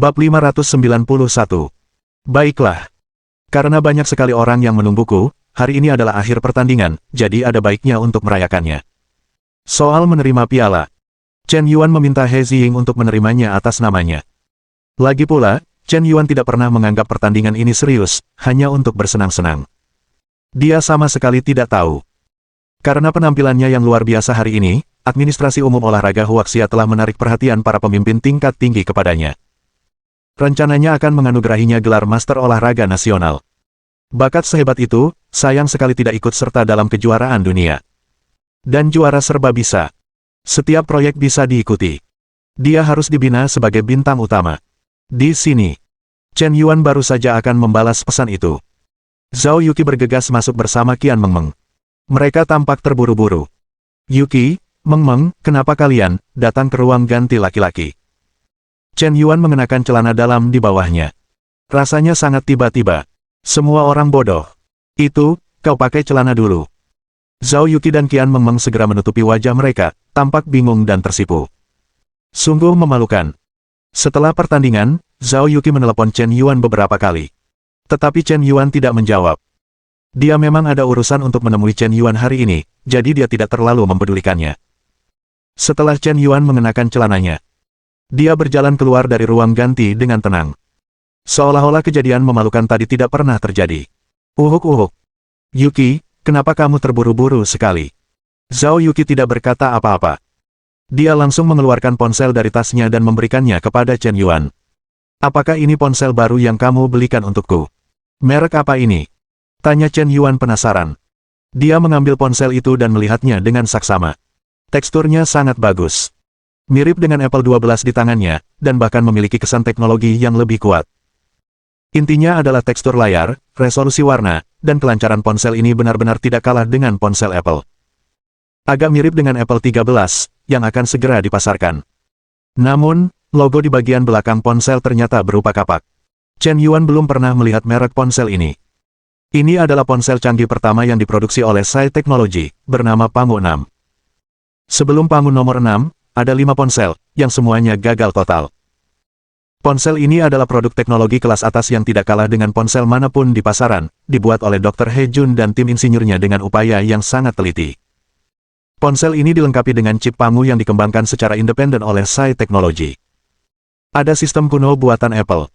Bab 591. Baiklah. Karena banyak sekali orang yang menungguku, hari ini adalah akhir pertandingan, jadi ada baiknya untuk merayakannya. Soal menerima piala. Chen Yuan meminta He Ziying untuk menerimanya atas namanya. Lagi pula, Chen Yuan tidak pernah menganggap pertandingan ini serius, hanya untuk bersenang-senang. Dia sama sekali tidak tahu. Karena penampilannya yang luar biasa hari ini, Administrasi Umum Olahraga Huaxia telah menarik perhatian para pemimpin tingkat tinggi kepadanya. Rencananya akan menganugerahinya gelar Master Olahraga Nasional. Bakat sehebat itu, sayang sekali tidak ikut serta dalam kejuaraan dunia. Dan juara serba bisa. Setiap proyek bisa diikuti. Dia harus dibina sebagai bintang utama. Di sini, Chen Yuan baru saja akan membalas pesan itu. Zhao Yuqi bergegas masuk bersama Qian Mengmeng. Mereka tampak terburu-buru. Yuqi, Mengmeng, kenapa kalian datang ke ruang ganti laki-laki? Chen Yuan mengenakan celana dalam di bawahnya. Rasanya sangat tiba-tiba. Semua orang bodoh. Itu, kau pakai celana dulu. Zhao Yuqi dan Qian Mengmeng segera menutupi wajah mereka, tampak bingung dan tersipu. Sungguh memalukan. Setelah pertandingan, Zhao Yuqi menelepon Chen Yuan beberapa kali. Tetapi Chen Yuan tidak menjawab. Dia memang ada urusan untuk menemui Chen Yuan hari ini, jadi dia tidak terlalu mempedulikannya. Setelah Chen Yuan mengenakan celananya, dia berjalan keluar dari ruang ganti dengan tenang. Seolah-olah kejadian memalukan tadi tidak pernah terjadi. Uhuk-uhuk. Yuqi, kenapa kamu terburu-buru sekali? Zhao Yuqi tidak berkata apa-apa. Dia langsung mengeluarkan ponsel dari tasnya dan memberikannya kepada Chen Yuan. Apakah ini ponsel baru yang kamu belikan untukku? Merek apa ini? Tanya Chen Yuan penasaran. Dia mengambil ponsel itu dan melihatnya dengan saksama. Teksturnya sangat bagus. Mirip dengan Apple 12 di tangannya, dan bahkan memiliki kesan teknologi yang lebih kuat. Intinya adalah tekstur layar, resolusi warna, dan kelancaran ponsel ini benar-benar tidak kalah dengan ponsel Apple. Agak mirip dengan Apple 13, yang akan segera dipasarkan. Namun, logo di bagian belakang ponsel ternyata berupa kapak. Chen Yuan belum pernah melihat merek ponsel ini. Ini adalah ponsel canggih pertama yang diproduksi oleh Sai Technology, bernama Pangu 6. Sebelum Pangu nomor 6, ada 5 ponsel, yang semuanya gagal total. Ponsel ini adalah produk teknologi kelas atas yang tidak kalah dengan ponsel manapun di pasaran, dibuat oleh Dr. He Jun dan tim insinyurnya dengan upaya yang sangat teliti. Ponsel ini dilengkapi dengan chip Pangu yang dikembangkan secara independen oleh Sai Technology. Ada sistem kuno buatan Apple.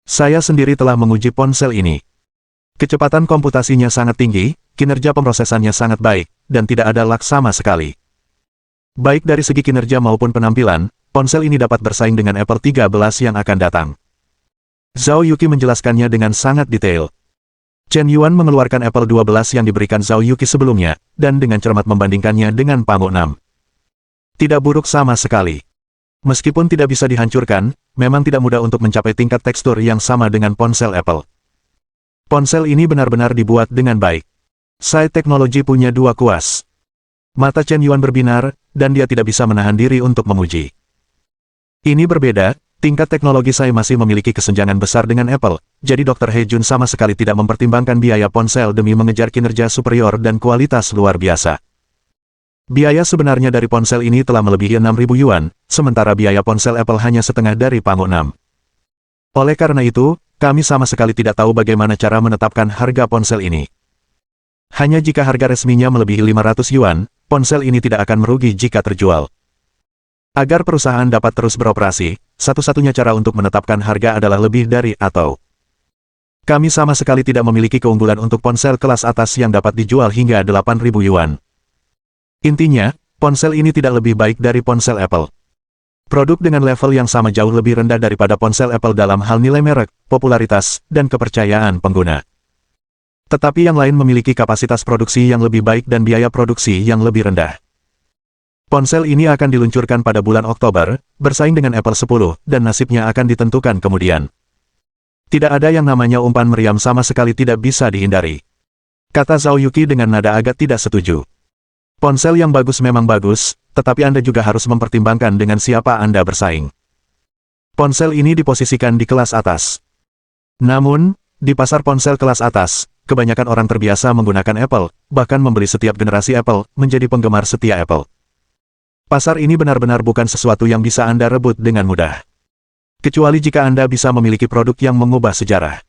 Saya sendiri telah menguji ponsel ini. Kecepatan komputasinya sangat tinggi, kinerja pemrosesannya sangat baik, dan tidak ada lag sama sekali. Baik dari segi kinerja maupun penampilan, ponsel ini dapat bersaing dengan Apple 13 yang akan datang. Zhao Yuqi menjelaskannya dengan sangat detail. Chen Yuan mengeluarkan Apple 12 yang diberikan Zhao Yuqi sebelumnya, dan dengan cermat membandingkannya dengan Pangu 6. Tidak buruk sama sekali. Meskipun tidak bisa dihancurkan, memang tidak mudah untuk mencapai tingkat tekstur yang sama dengan ponsel Apple. Ponsel ini benar-benar dibuat dengan baik. Sai Technology punya 2 kuas. Mata Chen Yuan berbinar, dan dia tidak bisa menahan diri untuk memuji. Ini berbeda, tingkat teknologi saya masih memiliki kesenjangan besar dengan Apple, jadi Dr. He Jun sama sekali tidak mempertimbangkan biaya ponsel demi mengejar kinerja superior dan kualitas luar biasa. Biaya sebenarnya dari ponsel ini telah melebihi 6.000 yuan, sementara biaya ponsel Apple hanya setengah dari Pangu 6. Oleh karena itu, kami sama sekali tidak tahu bagaimana cara menetapkan harga ponsel ini. Hanya jika harga resminya melebihi 500 yuan, ponsel ini tidak akan merugi jika terjual. Agar perusahaan dapat terus beroperasi, satu-satunya cara untuk menetapkan harga adalah lebih dari atau. Kami sama sekali tidak memiliki keunggulan untuk ponsel kelas atas yang dapat dijual hingga 8.000 yuan. Intinya, ponsel ini tidak lebih baik dari ponsel Apple. Produk dengan level yang sama jauh lebih rendah daripada ponsel Apple dalam hal nilai merek, popularitas, dan kepercayaan pengguna. Tetapi yang lain memiliki kapasitas produksi yang lebih baik dan biaya produksi yang lebih rendah. Ponsel ini akan diluncurkan pada bulan Oktober, bersaing dengan Apple 10, dan nasibnya akan ditentukan kemudian. Tidak ada yang namanya umpan meriam sama sekali tidak bisa dihindari. Kata Zhao Yuqi dengan nada agak tidak setuju. Ponsel yang bagus memang bagus, tetapi Anda juga harus mempertimbangkan dengan siapa Anda bersaing. Ponsel ini diposisikan di kelas atas. Namun, di pasar ponsel kelas atas, kebanyakan orang terbiasa menggunakan Apple, bahkan membeli setiap generasi Apple, menjadi penggemar setia Apple. Pasar ini benar-benar bukan sesuatu yang bisa Anda rebut dengan mudah. Kecuali jika Anda bisa memiliki produk yang mengubah sejarah.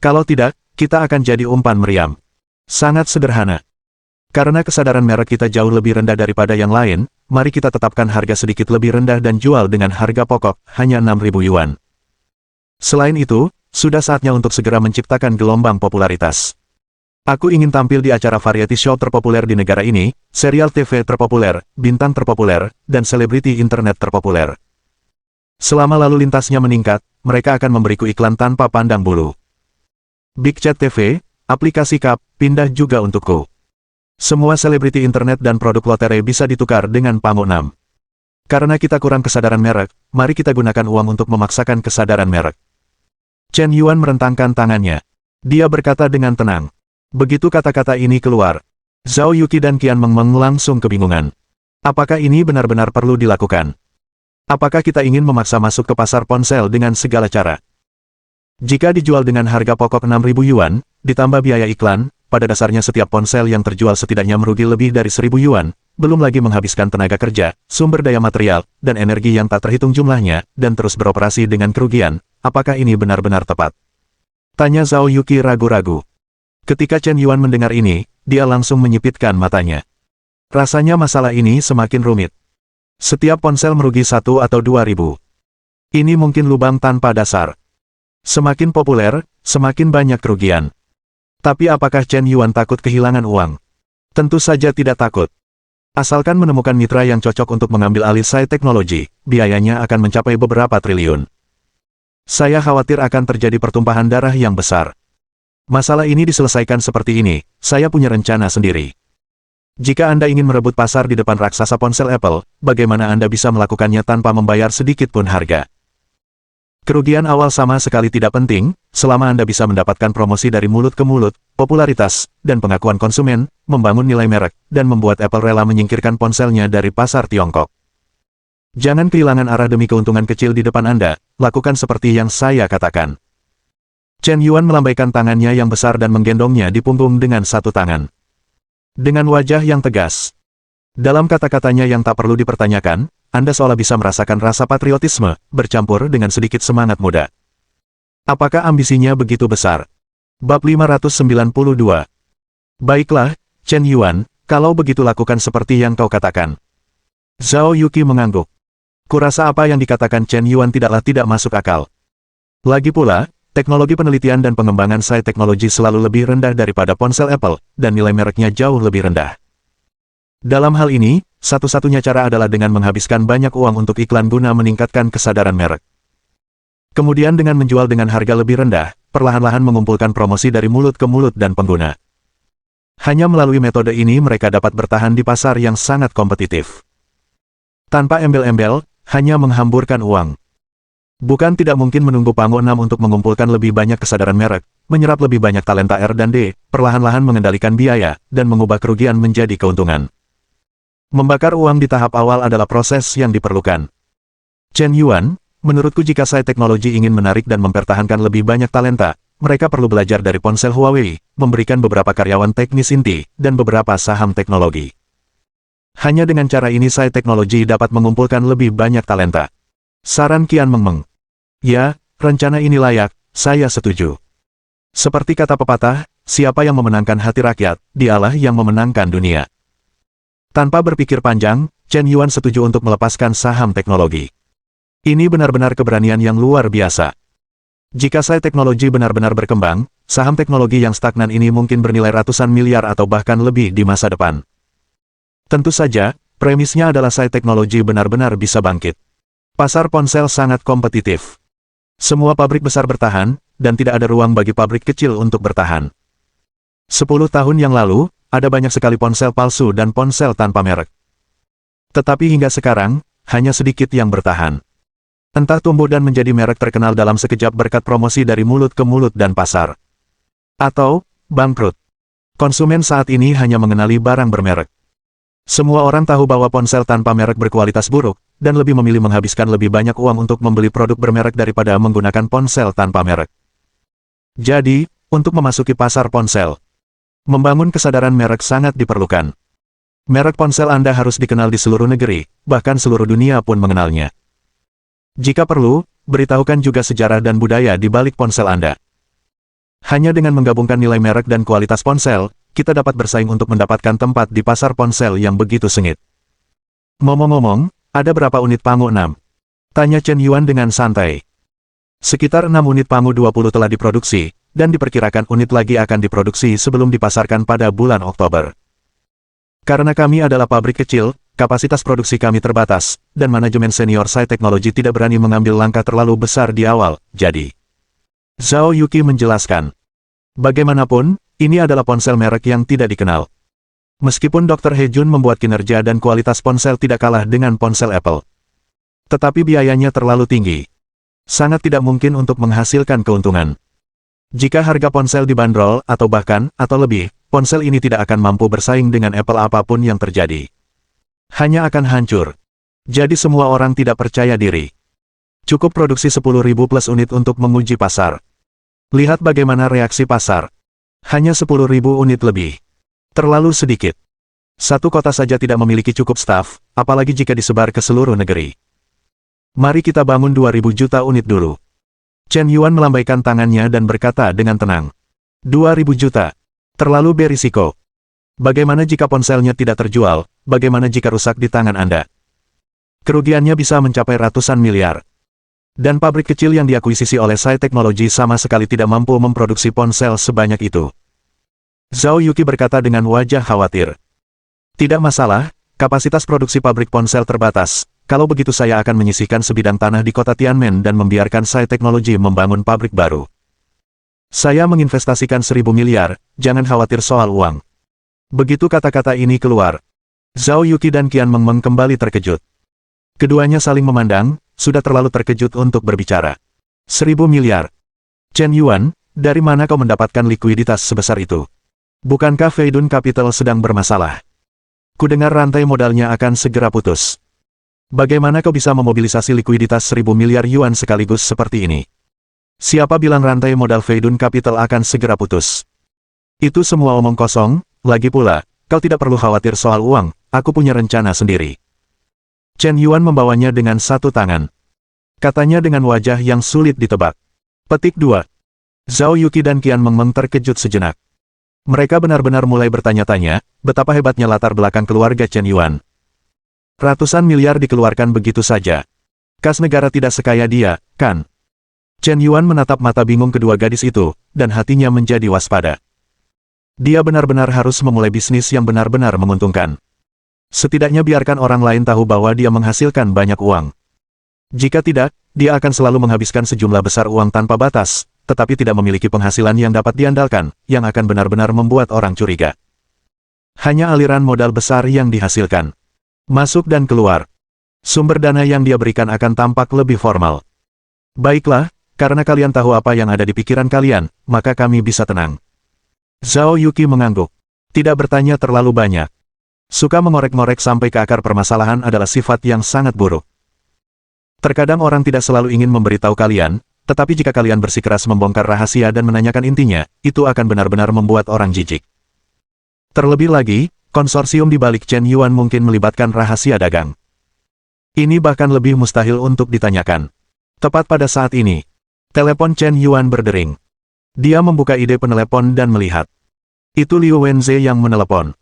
Kalau tidak, kita akan jadi umpan meriam. Sangat sederhana. Karena kesadaran merek kita jauh lebih rendah daripada yang lain, mari kita tetapkan harga sedikit lebih rendah dan jual dengan harga pokok, hanya 6.000 yuan. Selain itu, sudah saatnya untuk segera menciptakan gelombang popularitas. Aku ingin tampil di acara variety show terpopuler di negara ini, serial TV terpopuler, bintang terpopuler, dan selebriti internet terpopuler. Selama lalu lintasnya meningkat, mereka akan memberiku iklan tanpa pandang bulu. Big Chat TV, aplikasi Cup, pindah juga untukku. Semua selebriti internet dan produk lotre bisa ditukar dengan Pangu 6. Karena kita kurang kesadaran merek, mari kita gunakan uang untuk memaksakan kesadaran merek. Chen Yuan merentangkan tangannya. Dia berkata dengan tenang. Begitu kata-kata ini keluar, Zhao Yuqi dan Qian Mengmeng langsung kebingungan. Apakah ini benar-benar perlu dilakukan? Apakah kita ingin memaksa masuk ke pasar ponsel dengan segala cara? Jika dijual dengan harga pokok 6.000 yuan, ditambah biaya iklan, pada dasarnya setiap ponsel yang terjual setidaknya merugi lebih dari 1.000 yuan, belum lagi menghabiskan tenaga kerja, sumber daya material, dan energi yang tak terhitung jumlahnya, dan terus beroperasi dengan kerugian. Apakah ini benar-benar tepat? Tanya Zhao Yuqi ragu-ragu. Ketika Chen Yuan mendengar ini, dia langsung menyipitkan matanya. Rasanya masalah ini semakin rumit. Setiap ponsel merugi 1 atau 2.000. Ini mungkin lubang tanpa dasar. Semakin populer, semakin banyak kerugian. Tapi apakah Chen Yuan takut kehilangan uang? Tentu saja tidak takut. Asalkan menemukan mitra yang cocok untuk mengambil alih Sai Teknologi, biayanya akan mencapai beberapa triliun. Saya khawatir akan terjadi pertumpahan darah yang besar. Masalah ini diselesaikan seperti ini, saya punya rencana sendiri. Jika Anda ingin merebut pasar di depan raksasa ponsel Apple, bagaimana Anda bisa melakukannya tanpa membayar sedikit pun harga? Kerugian awal sama sekali tidak penting, selama Anda bisa mendapatkan promosi dari mulut ke mulut, popularitas, dan pengakuan konsumen, membangun nilai merek, dan membuat Apple rela menyingkirkan ponselnya dari pasar Tiongkok. Jangan kehilangan arah demi keuntungan kecil di depan Anda, lakukan seperti yang saya katakan. Chen Yuan melambaikan tangannya yang besar dan menggendongnya di punggung dengan satu tangan. Dengan wajah yang tegas. Dalam kata-katanya yang tak perlu dipertanyakan, Anda seolah bisa merasakan rasa patriotisme, bercampur dengan sedikit semangat muda. Apakah ambisinya begitu besar? Bab 592. Baiklah, Chen Yuan, kalau begitu lakukan seperti yang kau katakan. Zhao Yuqi mengangguk. Kurasa apa yang dikatakan Chen Yuan tidaklah tidak masuk akal. Lagi pula, teknologi penelitian dan pengembangan Sai Teknologi selalu lebih rendah daripada ponsel Apple, dan nilai mereknya jauh lebih rendah. Dalam hal ini, satu-satunya cara adalah dengan menghabiskan banyak uang untuk iklan guna meningkatkan kesadaran merek. Kemudian dengan menjual dengan harga lebih rendah, perlahan-lahan mengumpulkan promosi dari mulut ke mulut dan pengguna. Hanya melalui metode ini mereka dapat bertahan di pasar yang sangat kompetitif. Tanpa embel-embel, hanya menghamburkan uang. Bukan tidak mungkin menunggu Pangu 6 untuk mengumpulkan lebih banyak kesadaran merek, menyerap lebih banyak talenta R dan D, perlahan-lahan mengendalikan biaya, dan mengubah kerugian menjadi keuntungan. Membakar uang di tahap awal adalah proses yang diperlukan. Chen Yuan, menurutku jika Sai Teknologi ingin menarik dan mempertahankan lebih banyak talenta, mereka perlu belajar dari ponsel Huawei, memberikan beberapa karyawan teknis inti, dan beberapa saham teknologi. Hanya dengan cara ini Sai Teknologi dapat mengumpulkan lebih banyak talenta. Saran Qian Mengmeng. Ya, rencana ini layak, saya setuju. Seperti kata pepatah, siapa yang memenangkan hati rakyat, dialah yang memenangkan dunia. Tanpa berpikir panjang, Chen Yuan setuju untuk melepaskan saham teknologi. Ini benar-benar keberanian yang luar biasa. Jika Sai Teknologi benar-benar berkembang, saham teknologi yang stagnan ini mungkin bernilai ratusan miliar atau bahkan lebih di masa depan. Tentu saja, premisnya adalah Sai Teknologi benar-benar bisa bangkit. Pasar ponsel sangat kompetitif. Semua pabrik besar bertahan, dan tidak ada ruang bagi pabrik kecil untuk bertahan. 10 tahun yang lalu, ada banyak sekali ponsel palsu dan ponsel tanpa merek. Tetapi hingga sekarang, hanya sedikit yang bertahan. Entah tumbuh dan menjadi merek terkenal dalam sekejap berkat promosi dari mulut ke mulut dan pasar. Atau, bangkrut. Konsumen saat ini hanya mengenali barang bermerek. Semua orang tahu bahwa ponsel tanpa merek berkualitas buruk, dan lebih memilih menghabiskan lebih banyak uang untuk membeli produk bermerek daripada menggunakan ponsel tanpa merek. Jadi, untuk memasuki pasar ponsel, membangun kesadaran merek sangat diperlukan. Merek ponsel Anda harus dikenal di seluruh negeri, bahkan seluruh dunia pun mengenalnya. Jika perlu, beritahukan juga sejarah dan budaya di balik ponsel Anda. Hanya dengan menggabungkan nilai merek dan kualitas ponsel, kita dapat bersaing untuk mendapatkan tempat di pasar ponsel yang begitu sengit. Ngomong-ngomong, ada berapa unit Pangu 6? Tanya Chen Yuan dengan santai. Sekitar 6 unit Pangu 20 telah diproduksi, dan diperkirakan unit lagi akan diproduksi sebelum dipasarkan pada bulan Oktober. Karena kami adalah pabrik kecil, kapasitas produksi kami terbatas, dan manajemen senior Sai Teknologi tidak berani mengambil langkah terlalu besar di awal, jadi. Zhao Yuqi menjelaskan. Bagaimanapun, ini adalah ponsel merek yang tidak dikenal. Meskipun Dr. He Jun membuat kinerja dan kualitas ponsel tidak kalah dengan ponsel Apple. Tetapi biayanya terlalu tinggi. Sangat tidak mungkin untuk menghasilkan keuntungan. Jika harga ponsel dibanderol atau lebih, ponsel ini tidak akan mampu bersaing dengan Apple apapun yang terjadi. Hanya akan hancur. Jadi semua orang tidak percaya diri. Cukup produksi 10.000 plus unit untuk menguji pasar. Lihat bagaimana reaksi pasar. Hanya 10.000 unit lebih. Terlalu sedikit. Satu kota saja tidak memiliki cukup staf, apalagi jika disebar ke seluruh negeri. Mari kita bangun 2.000 juta unit dulu. Chen Yuan melambaikan tangannya dan berkata dengan tenang. 2.000 juta. Terlalu berisiko. Bagaimana jika ponselnya tidak terjual, bagaimana jika rusak di tangan Anda? Kerugiannya bisa mencapai ratusan miliar. Dan pabrik kecil yang diakuisisi oleh Sai Teknologi sama sekali tidak mampu memproduksi ponsel sebanyak itu. Zhao Yuqi berkata dengan wajah khawatir. Tidak masalah, kapasitas produksi pabrik ponsel terbatas. Kalau begitu saya akan menyisihkan sebidang tanah di kota Tianmen dan membiarkan Sai Teknologi membangun pabrik baru. Saya menginvestasikan 1.000 miliar, jangan khawatir soal uang. Begitu kata-kata ini keluar, Zhao Yuqi dan Qian Mengmeng kembali terkejut. Keduanya saling memandang, sudah terlalu terkejut untuk berbicara. 1.000 miliar. Chen Yuan, dari mana kau mendapatkan likuiditas sebesar itu? Bukankah Feidun Capital sedang bermasalah? Kudengar rantai modalnya akan segera putus. Bagaimana kau bisa memobilisasi likuiditas 1.000 miliar yuan sekaligus seperti ini? Siapa bilang rantai modal Feidun Capital akan segera putus? Itu semua omong kosong, lagi pula, kau tidak perlu khawatir soal uang, aku punya rencana sendiri. Chen Yuan membawanya dengan satu tangan. Katanya dengan wajah yang sulit ditebak. Petik 2. Zhao Yuqi dan Qian Mengmeng terkejut sejenak. Mereka benar-benar mulai bertanya-tanya, betapa hebatnya latar belakang keluarga Chen Yuan. Ratusan miliar dikeluarkan begitu saja. Kas negara tidak sekaya dia, kan? Chen Yuan menatap mata bingung kedua gadis itu, dan hatinya menjadi waspada. Dia benar-benar harus memulai bisnis yang benar-benar menguntungkan. Setidaknya biarkan orang lain tahu bahwa dia menghasilkan banyak uang. Jika tidak, dia akan selalu menghabiskan sejumlah besar uang tanpa batas, tetapi tidak memiliki penghasilan yang dapat diandalkan, yang akan benar-benar membuat orang curiga. Hanya aliran modal besar yang dihasilkan. Masuk dan keluar. Sumber dana yang dia berikan akan tampak lebih formal. Baiklah, karena kalian tahu apa yang ada di pikiran kalian, maka kami bisa tenang. Zhao Yuqi mengangguk. Tidak bertanya terlalu banyak. Suka mengorek-ngorek sampai ke akar permasalahan adalah sifat yang sangat buruk. Terkadang orang tidak selalu ingin memberitahu kalian, tetapi jika kalian bersikeras membongkar rahasia dan menanyakan intinya, itu akan benar-benar membuat orang jijik. Terlebih lagi, konsorsium di balik Chen Yuan mungkin melibatkan rahasia dagang. Ini bahkan lebih mustahil untuk ditanyakan. Tepat pada saat ini, telepon Chen Yuan berdering. Dia membuka ide penelepon dan melihat. Itu Liu Wenze yang menelepon.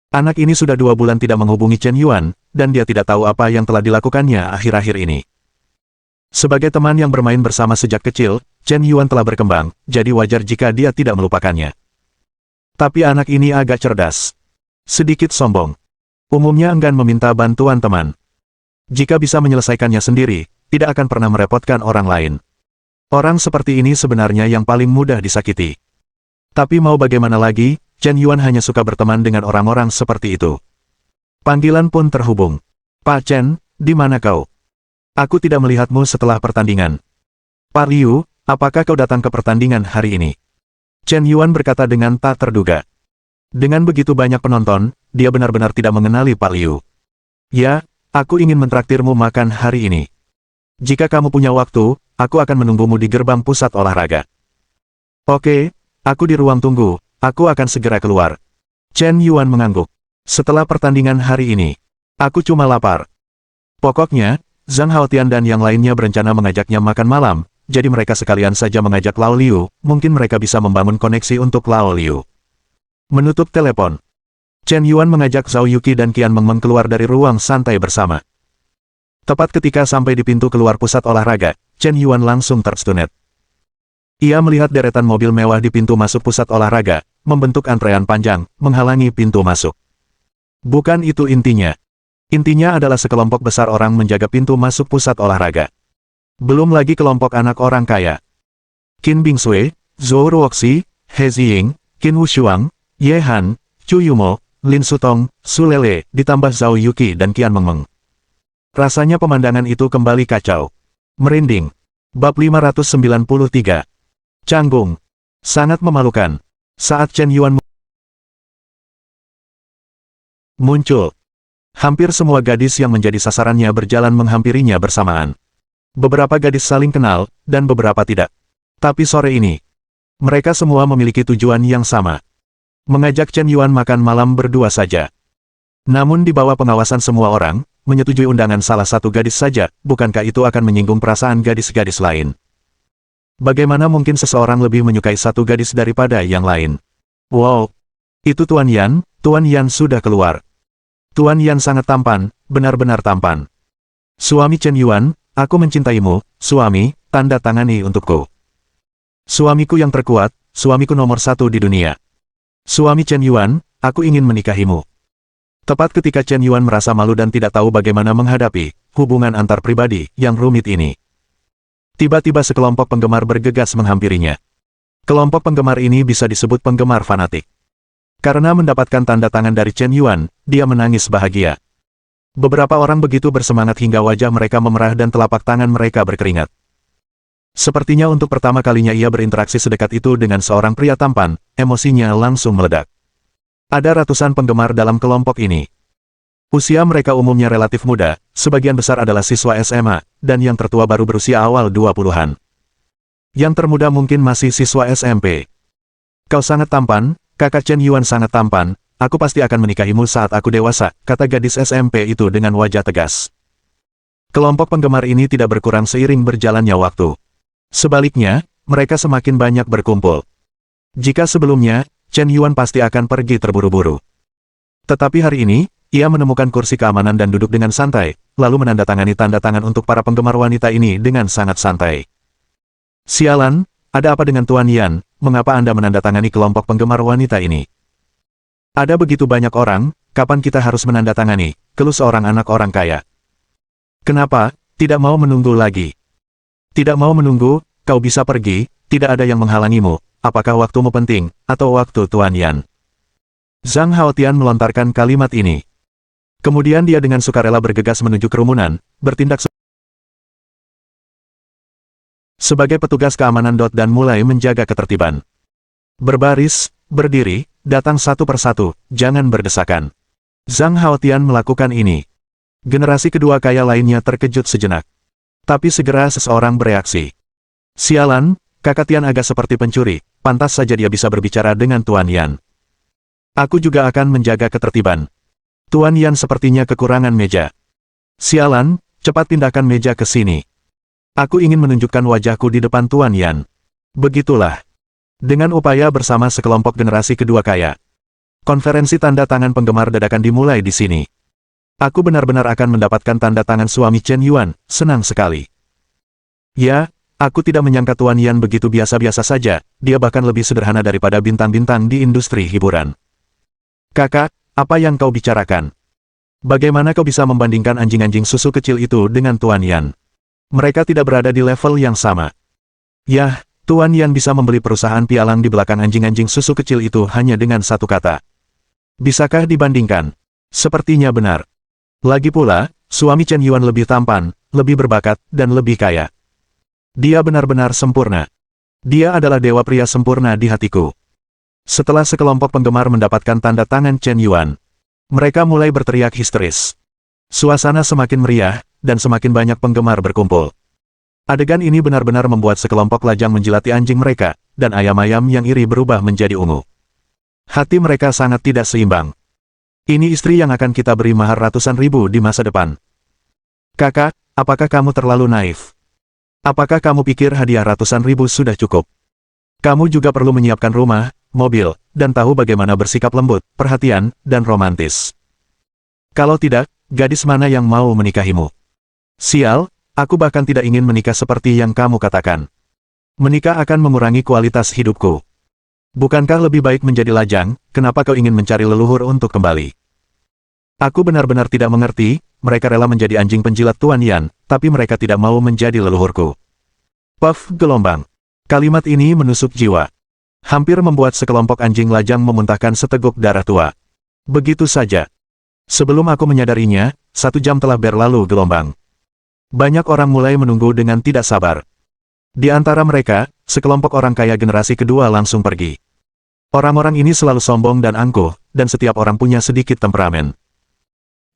Anak ini sudah 2 bulan tidak menghubungi Chen Yuan, dan dia tidak tahu apa yang telah dilakukannya akhir-akhir ini. Sebagai teman yang bermain bersama sejak kecil, Chen Yuan telah berkembang, jadi wajar jika dia tidak melupakannya. Tapi anak ini agak cerdas. Sedikit sombong. Umumnya enggan meminta bantuan teman. Jika bisa menyelesaikannya sendiri, tidak akan pernah merepotkan orang lain. Orang seperti ini sebenarnya yang paling mudah disakiti. Tapi mau bagaimana lagi, Chen Yuan hanya suka berteman dengan orang-orang seperti itu. Panggilan pun terhubung. Pak Chen, di mana kau? Aku tidak melihatmu setelah pertandingan. Pak Liu, apakah kau datang ke pertandingan hari ini? Chen Yuan berkata dengan tak terduga. Dengan begitu banyak penonton, dia benar-benar tidak mengenali Pak Liu. Ya, aku ingin mentraktirmu makan hari ini. Jika kamu punya waktu, aku akan menunggumu di gerbang pusat olahraga. Oke, aku di ruang tunggu, aku akan segera keluar. Chen Yuan mengangguk. Setelah pertandingan hari ini, aku cuma lapar. Pokoknya, Zhang Haotian dan yang lainnya berencana mengajaknya makan malam, jadi mereka sekalian saja mengajak Lao Liu, mungkin mereka bisa membangun koneksi untuk Lao Liu. Menutup telepon. Chen Yuan mengajak Zhao Yuqi dan Qian Mengmeng keluar dari ruang santai bersama. Tepat ketika sampai di pintu keluar pusat olahraga, Chen Yuan langsung terstunet. Ia melihat deretan mobil mewah di pintu masuk pusat olahraga, membentuk antrean panjang, menghalangi pintu masuk. Bukan itu intinya. Intinya adalah sekelompok besar orang menjaga pintu masuk pusat olahraga. Belum lagi kelompok anak orang kaya. Qin Bingsui, Zhou Ruoxi, He Ziying, Qin Wushuang, Ye Han, Chu Yumo, Lin Sutong, Su Lele, ditambah Zhao Yuqi dan Qian Mengmeng. Rasanya pemandangan itu kembali kacau. Merinding. Bab 593. Canggung. Sangat memalukan. Saat Chen Yuan muncul, hampir semua gadis yang menjadi sasarannya berjalan menghampirinya bersamaan. Beberapa gadis saling kenal, dan beberapa tidak. Tapi sore ini, mereka semua memiliki tujuan yang sama. Mengajak Chen Yuan makan malam berdua saja. Namun di bawah pengawasan semua orang, menyetujui undangan salah satu gadis saja, bukankah itu akan menyinggung perasaan gadis-gadis lain? Bagaimana mungkin seseorang lebih menyukai satu gadis daripada yang lain? Wow! Itu Tuan Yan sudah keluar. Tuan Yan sangat tampan, benar-benar tampan. Suami Chen Yuan, aku mencintaimu, suami, tanda tangani untukku. Suamiku yang terkuat, suamiku nomor satu di dunia. Suami Chen Yuan, aku ingin menikahimu. Tepat ketika Chen Yuan merasa malu dan tidak tahu bagaimana menghadapi hubungan antar pribadi yang rumit ini. Tiba-tiba sekelompok penggemar bergegas menghampirinya. Kelompok penggemar ini bisa disebut penggemar fanatik. Karena mendapatkan tanda tangan dari Chen Yuan, dia menangis bahagia. Beberapa orang begitu bersemangat hingga wajah mereka memerah dan telapak tangan mereka berkeringat. Sepertinya untuk pertama kalinya ia berinteraksi sedekat itu dengan seorang pria tampan, emosinya langsung meledak. Ada ratusan penggemar dalam kelompok ini. Usia mereka umumnya relatif muda, sebagian besar adalah siswa SMA, dan yang tertua baru berusia awal 20-an. Yang termuda mungkin masih siswa SMP. Kau sangat tampan, kakak Chen Yuan sangat tampan, aku pasti akan menikahimu saat aku dewasa, kata gadis SMP itu dengan wajah tegas. Kelompok penggemar ini tidak berkurang seiring berjalannya waktu. Sebaliknya, mereka semakin banyak berkumpul. Jika sebelumnya, Chen Yuan pasti akan pergi terburu-buru. Tetapi hari ini, ia menemukan kursi keamanan dan duduk dengan santai, lalu menandatangani tanda tangan untuk para penggemar wanita ini dengan sangat santai. Sialan, ada apa dengan Tuan Yan, mengapa Anda menandatangani kelompok penggemar wanita ini? Ada begitu banyak orang, kapan kita harus menandatangani, keluh seorang anak orang kaya. Kenapa, tidak mau menunggu lagi? Tidak mau menunggu, kau bisa pergi, tidak ada yang menghalangimu, apakah waktumu penting, atau waktu Tuan Yan? Zhang Haotian melontarkan kalimat ini. Kemudian dia dengan sukarela bergegas menuju kerumunan, bertindak sebagai petugas keamanan dan mulai menjaga ketertiban. Berbaris, berdiri, datang satu persatu, jangan berdesakan. Zhang Haotian melakukan ini. Generasi kedua kaya lainnya terkejut sejenak. Tapi segera seseorang bereaksi. Sialan, kakak Tian agak seperti pencuri, pantas saja dia bisa berbicara dengan Tuan Yan. Aku juga akan menjaga ketertiban. Tuan Yan sepertinya kekurangan meja. Sialan, cepat pindahkan meja ke sini. Aku ingin menunjukkan wajahku di depan Tuan Yan. Begitulah. Dengan upaya bersama sekelompok generasi kedua kaya. Konferensi tanda tangan penggemar dadakan dimulai di sini. Aku benar-benar akan mendapatkan tanda tangan suami Chen Yuan, senang sekali. Ya, aku tidak menyangka Tuan Yan begitu biasa-biasa saja, dia bahkan lebih sederhana daripada bintang-bintang di industri hiburan. Kakak, apa yang kau bicarakan? Bagaimana kau bisa membandingkan anjing-anjing susu kecil itu dengan Tuan Yan? Mereka tidak berada di level yang sama. Yah, Tuan Yan bisa membeli perusahaan pialang di belakang anjing-anjing susu kecil itu hanya dengan satu kata. Bisakah dibandingkan? Sepertinya benar. Lagi pula, suami Chen Yuan lebih tampan, lebih berbakat, dan lebih kaya. Dia benar-benar sempurna. Dia adalah dewa pria sempurna di hatiku. Setelah sekelompok penggemar mendapatkan tanda tangan Chen Yuan, mereka mulai berteriak histeris. Suasana semakin meriah, dan semakin banyak penggemar berkumpul. Adegan ini benar-benar membuat sekelompok lajang menjilati anjing mereka, dan ayam-ayam yang iri berubah menjadi ungu. Hati mereka sangat tidak seimbang. Ini istri yang akan kita beri mahar ratusan ribu di masa depan. Kakak, Apakah kamu terlalu naif? Apakah kamu pikir hadiah ratusan ribu sudah cukup? Kamu juga perlu menyiapkan rumah, mobil, dan tahu bagaimana bersikap lembut, perhatian, dan romantis. Kalau tidak, gadis mana yang mau menikahimu? Sial, aku bahkan tidak ingin menikah seperti yang kamu katakan. Menikah akan mengurangi kualitas hidupku. Bukankah lebih baik menjadi lajang, kenapa kau ingin mencari leluhur untuk kembali? Aku benar-benar tidak mengerti, mereka rela menjadi anjing penjilat Tuan Yan, tapi mereka tidak mau menjadi leluhurku. Puff, gelombang. Kalimat ini menusuk jiwa. Hampir membuat sekelompok anjing lajang memuntahkan seteguk darah tua. Begitu saja. Sebelum aku menyadarinya, 1 jam telah berlalu gelombang. Banyak orang mulai menunggu dengan tidak sabar. Di antara mereka, sekelompok orang kaya generasi kedua langsung pergi. Orang-orang ini selalu sombong dan angkuh, dan setiap orang punya sedikit temperamen.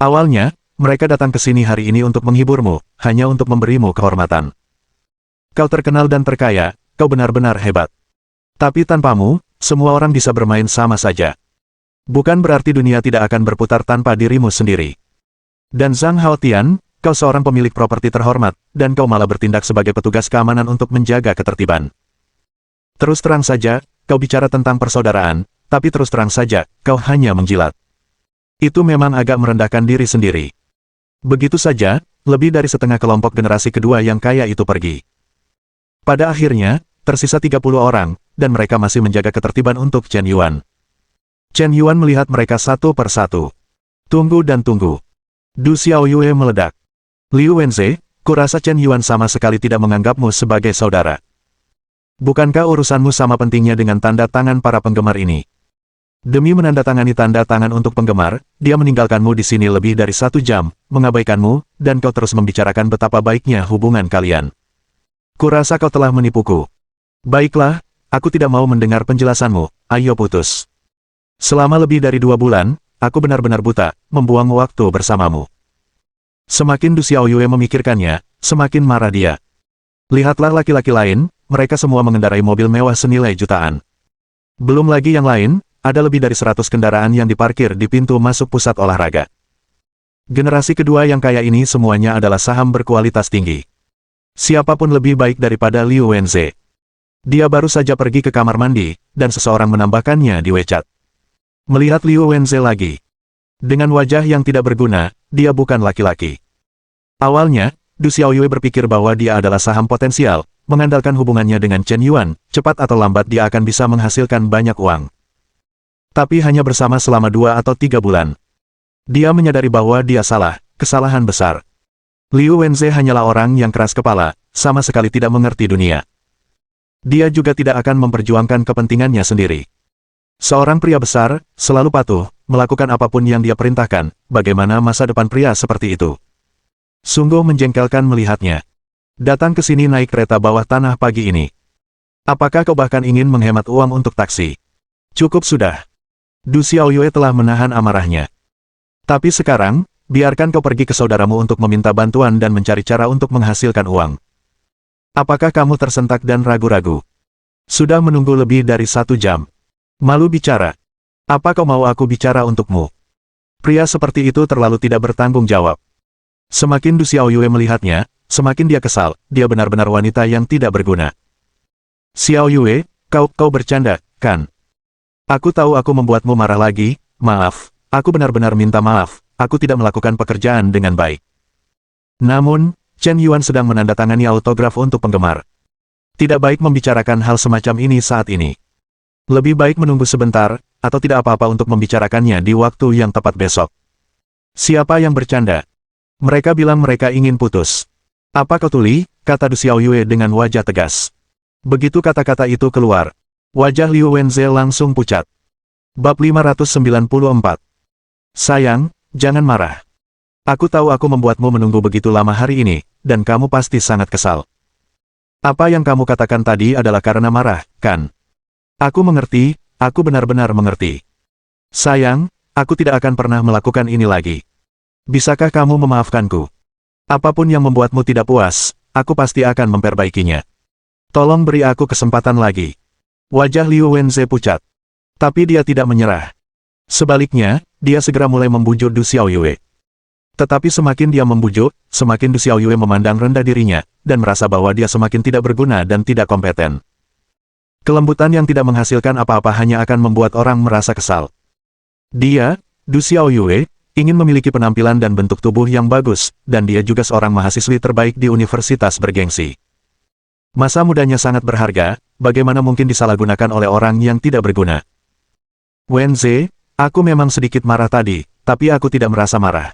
Awalnya, mereka datang ke sini hari ini untuk menghiburmu, hanya untuk memberimu kehormatan. Kau terkenal dan terkaya, kau benar-benar hebat. Tapi tanpamu, semua orang bisa bermain sama saja. Bukan berarti dunia tidak akan berputar tanpa dirimu sendiri. Dan Zhang Haotian, kau seorang pemilik properti terhormat, dan kau malah bertindak sebagai petugas keamanan untuk menjaga ketertiban. Terus terang saja, kau bicara tentang persaudaraan, tapi terus terang saja, kau hanya menjilat. Itu memang agak merendahkan diri sendiri. Begitu saja, lebih dari setengah kelompok generasi kedua yang kaya itu pergi. Pada akhirnya, tersisa 30 orang, dan mereka masih menjaga ketertiban untuk Chen Yuan. Chen Yuan melihat mereka satu per satu. Tunggu dan tunggu. Du Xiaoyue meledak. Liu Wenze, kurasa Chen Yuan sama sekali tidak menganggapmu sebagai saudara. Bukankah urusanmu sama pentingnya dengan tanda tangan para penggemar ini? Demi menandatangani tanda tangan untuk penggemar, dia meninggalkanmu di sini lebih dari 1 jam, mengabaikanmu, dan kau terus membicarakan betapa baiknya hubungan kalian. Kurasa kau telah menipuku. Baiklah, aku tidak mau mendengar penjelasanmu, ayo putus. Selama lebih dari 2 bulan, aku benar-benar buta, membuang waktu bersamamu. Semakin Du Xiaoyue memikirkannya, semakin marah dia. Lihatlah laki-laki lain, mereka semua mengendarai mobil mewah senilai jutaan. Belum lagi yang lain, ada lebih dari 100 kendaraan yang diparkir di pintu masuk pusat olahraga. Generasi kedua yang kaya ini semuanya adalah saham berkualitas tinggi. Siapapun lebih baik daripada Liu Wenze. Dia baru saja pergi ke kamar mandi, dan seseorang menambahkannya di WeChat. Melihat Liu Wenze lagi. Dengan wajah yang tidak berguna, dia bukan laki-laki. Awalnya, Du Xiaoyue berpikir bahwa dia adalah saham potensial, mengandalkan hubungannya dengan Chen Yuan, cepat atau lambat dia akan bisa menghasilkan banyak uang. Tapi hanya bersama selama 2 atau 3 bulan. Dia menyadari bahwa dia salah, kesalahan besar. Liu Wenze hanyalah orang yang keras kepala, sama sekali tidak mengerti dunia. Dia juga tidak akan memperjuangkan kepentingannya sendiri. Seorang pria besar, selalu patuh, melakukan apapun yang dia perintahkan, bagaimana masa depan pria seperti itu? Sungguh menjengkelkan melihatnya. Datang ke sini naik kereta bawah tanah pagi ini. Apakah kau bahkan ingin menghemat uang untuk taksi? Cukup sudah. Du Xiaoyue telah menahan amarahnya. Tapi sekarang, biarkan kau pergi ke saudaramu untuk meminta bantuan dan mencari cara untuk menghasilkan uang. Apakah kamu tersentak dan ragu-ragu? Sudah menunggu lebih dari 1 jam. Malu bicara. Apa kau mau aku bicara untukmu? Pria seperti itu terlalu tidak bertanggung jawab. Semakin Du Xiaoyue melihatnya, semakin dia kesal, dia benar-benar wanita yang tidak berguna. Xiaoyue, kau bercanda, kan? Aku tahu aku membuatmu marah lagi, maaf, aku benar-benar minta maaf, aku tidak melakukan pekerjaan dengan baik. Namun, Chen Yuan sedang menandatangani autograf untuk penggemar. Tidak baik membicarakan hal semacam ini saat ini. Lebih baik menunggu sebentar, atau tidak apa-apa untuk membicarakannya di waktu yang tepat besok. Siapa yang bercanda? Mereka bilang mereka ingin putus. Apa kau tuli? Kata Du Xiaoyue dengan wajah tegas. Begitu kata-kata itu keluar, wajah Liu Wenze langsung pucat. Bab 594. Sayang, jangan marah. Aku tahu aku membuatmu menunggu begitu lama hari ini, dan kamu pasti sangat kesal. Apa yang kamu katakan tadi adalah karena marah, kan? Aku mengerti, aku benar-benar mengerti. Sayang, aku tidak akan pernah melakukan ini lagi. Bisakah kamu memaafkanku? Apapun yang membuatmu tidak puas, aku pasti akan memperbaikinya. Tolong beri aku kesempatan lagi. Wajah Liu Wenze pucat. Tapi dia tidak menyerah. Sebaliknya, dia segera mulai membujuk Du Xiaoyue. Tetapi semakin dia membujuk, semakin Du Xiaoyue memandang rendah dirinya, dan merasa bahwa dia semakin tidak berguna dan tidak kompeten. Kelembutan yang tidak menghasilkan apa-apa hanya akan membuat orang merasa kesal. Dia, Du Xiaoyue, ingin memiliki penampilan dan bentuk tubuh yang bagus, dan dia juga seorang mahasiswi terbaik di universitas bergengsi. Masa mudanya sangat berharga, bagaimana mungkin disalahgunakan oleh orang yang tidak berguna? Wenze, aku memang sedikit marah tadi, tapi aku tidak merasa marah.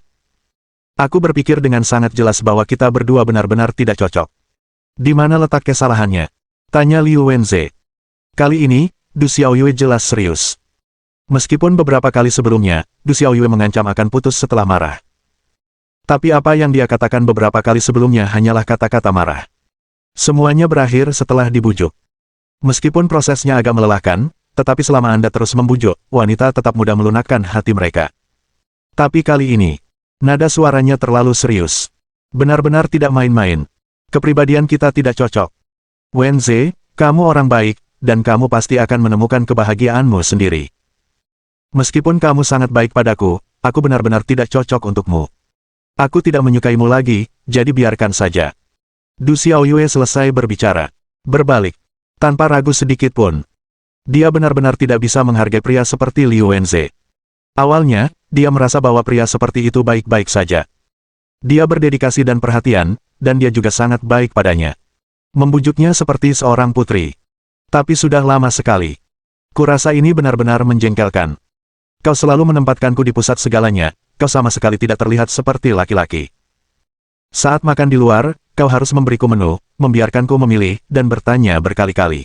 Aku berpikir dengan sangat jelas bahwa kita berdua benar-benar tidak cocok. Di mana letak kesalahannya? Tanya Liu Wenze. Kali ini, Du Xiaoyue jelas serius. Meskipun beberapa kali sebelumnya, Du Xiaoyue mengancam akan putus setelah marah. Tapi apa yang dia katakan beberapa kali sebelumnya hanyalah kata-kata marah. Semuanya berakhir setelah dibujuk. Meskipun prosesnya agak melelahkan, tetapi selama Anda terus membujuk, wanita tetap mudah melunakkan hati mereka. Tapi kali ini, nada suaranya terlalu serius. Benar-benar tidak main-main. Kepribadian kita tidak cocok. Wenze, kamu orang baik, dan kamu pasti akan menemukan kebahagiaanmu sendiri. Meskipun kamu sangat baik padaku, aku benar-benar tidak cocok untukmu. Aku tidak menyukaimu lagi, jadi biarkan saja. Du Xiaoyue selesai berbicara. Berbalik. Tanpa ragu sedikit pun. Dia benar-benar tidak bisa menghargai pria seperti Liu Wenze. Awalnya, dia merasa bahwa pria seperti itu baik-baik saja. Dia berdedikasi dan perhatian, dan dia juga sangat baik padanya. Membujuknya seperti seorang putri. Tapi sudah lama sekali. Kurasa ini benar-benar menjengkelkan. Kau selalu menempatkanku di pusat segalanya, kau sama sekali tidak terlihat seperti laki-laki. Saat makan di luar, kau harus memberiku menu, membiarkanku memilih, dan bertanya berkali-kali.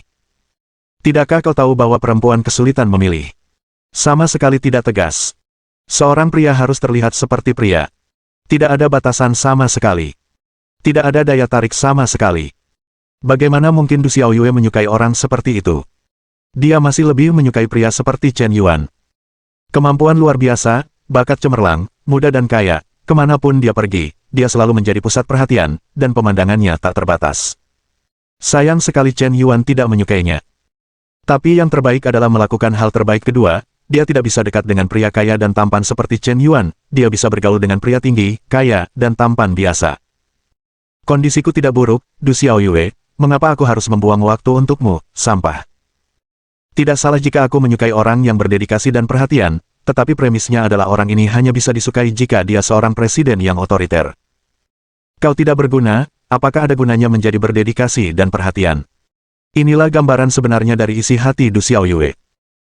Tidakkah kau tahu bahwa perempuan kesulitan memilih? Sama sekali tidak tegas. Seorang pria harus terlihat seperti pria. Tidak ada batasan sama sekali. Tidak ada daya tarik sama sekali. Bagaimana mungkin Du Xiaoyue menyukai orang seperti itu? Dia masih lebih menyukai pria seperti Chen Yuan. Kemampuan luar biasa, bakat cemerlang, muda dan kaya, kemanapun dia pergi, dia selalu menjadi pusat perhatian, dan pemandangannya tak terbatas. Sayang sekali Chen Yuan tidak menyukainya. Tapi yang terbaik adalah melakukan hal terbaik kedua, dia tidak bisa dekat dengan pria kaya dan tampan seperti Chen Yuan, dia bisa bergaul dengan pria tinggi, kaya, dan tampan biasa. Kondisiku tidak buruk, Du Xiaoyue, mengapa aku harus membuang waktu untukmu, sampah? Tidak salah jika aku menyukai orang yang berdedikasi dan perhatian, tetapi premisnya adalah orang ini hanya bisa disukai jika dia seorang presiden yang otoriter. Kau tidak berguna, apakah ada gunanya menjadi berdedikasi dan perhatian? Inilah gambaran sebenarnya dari isi hati Du Xiaoyue.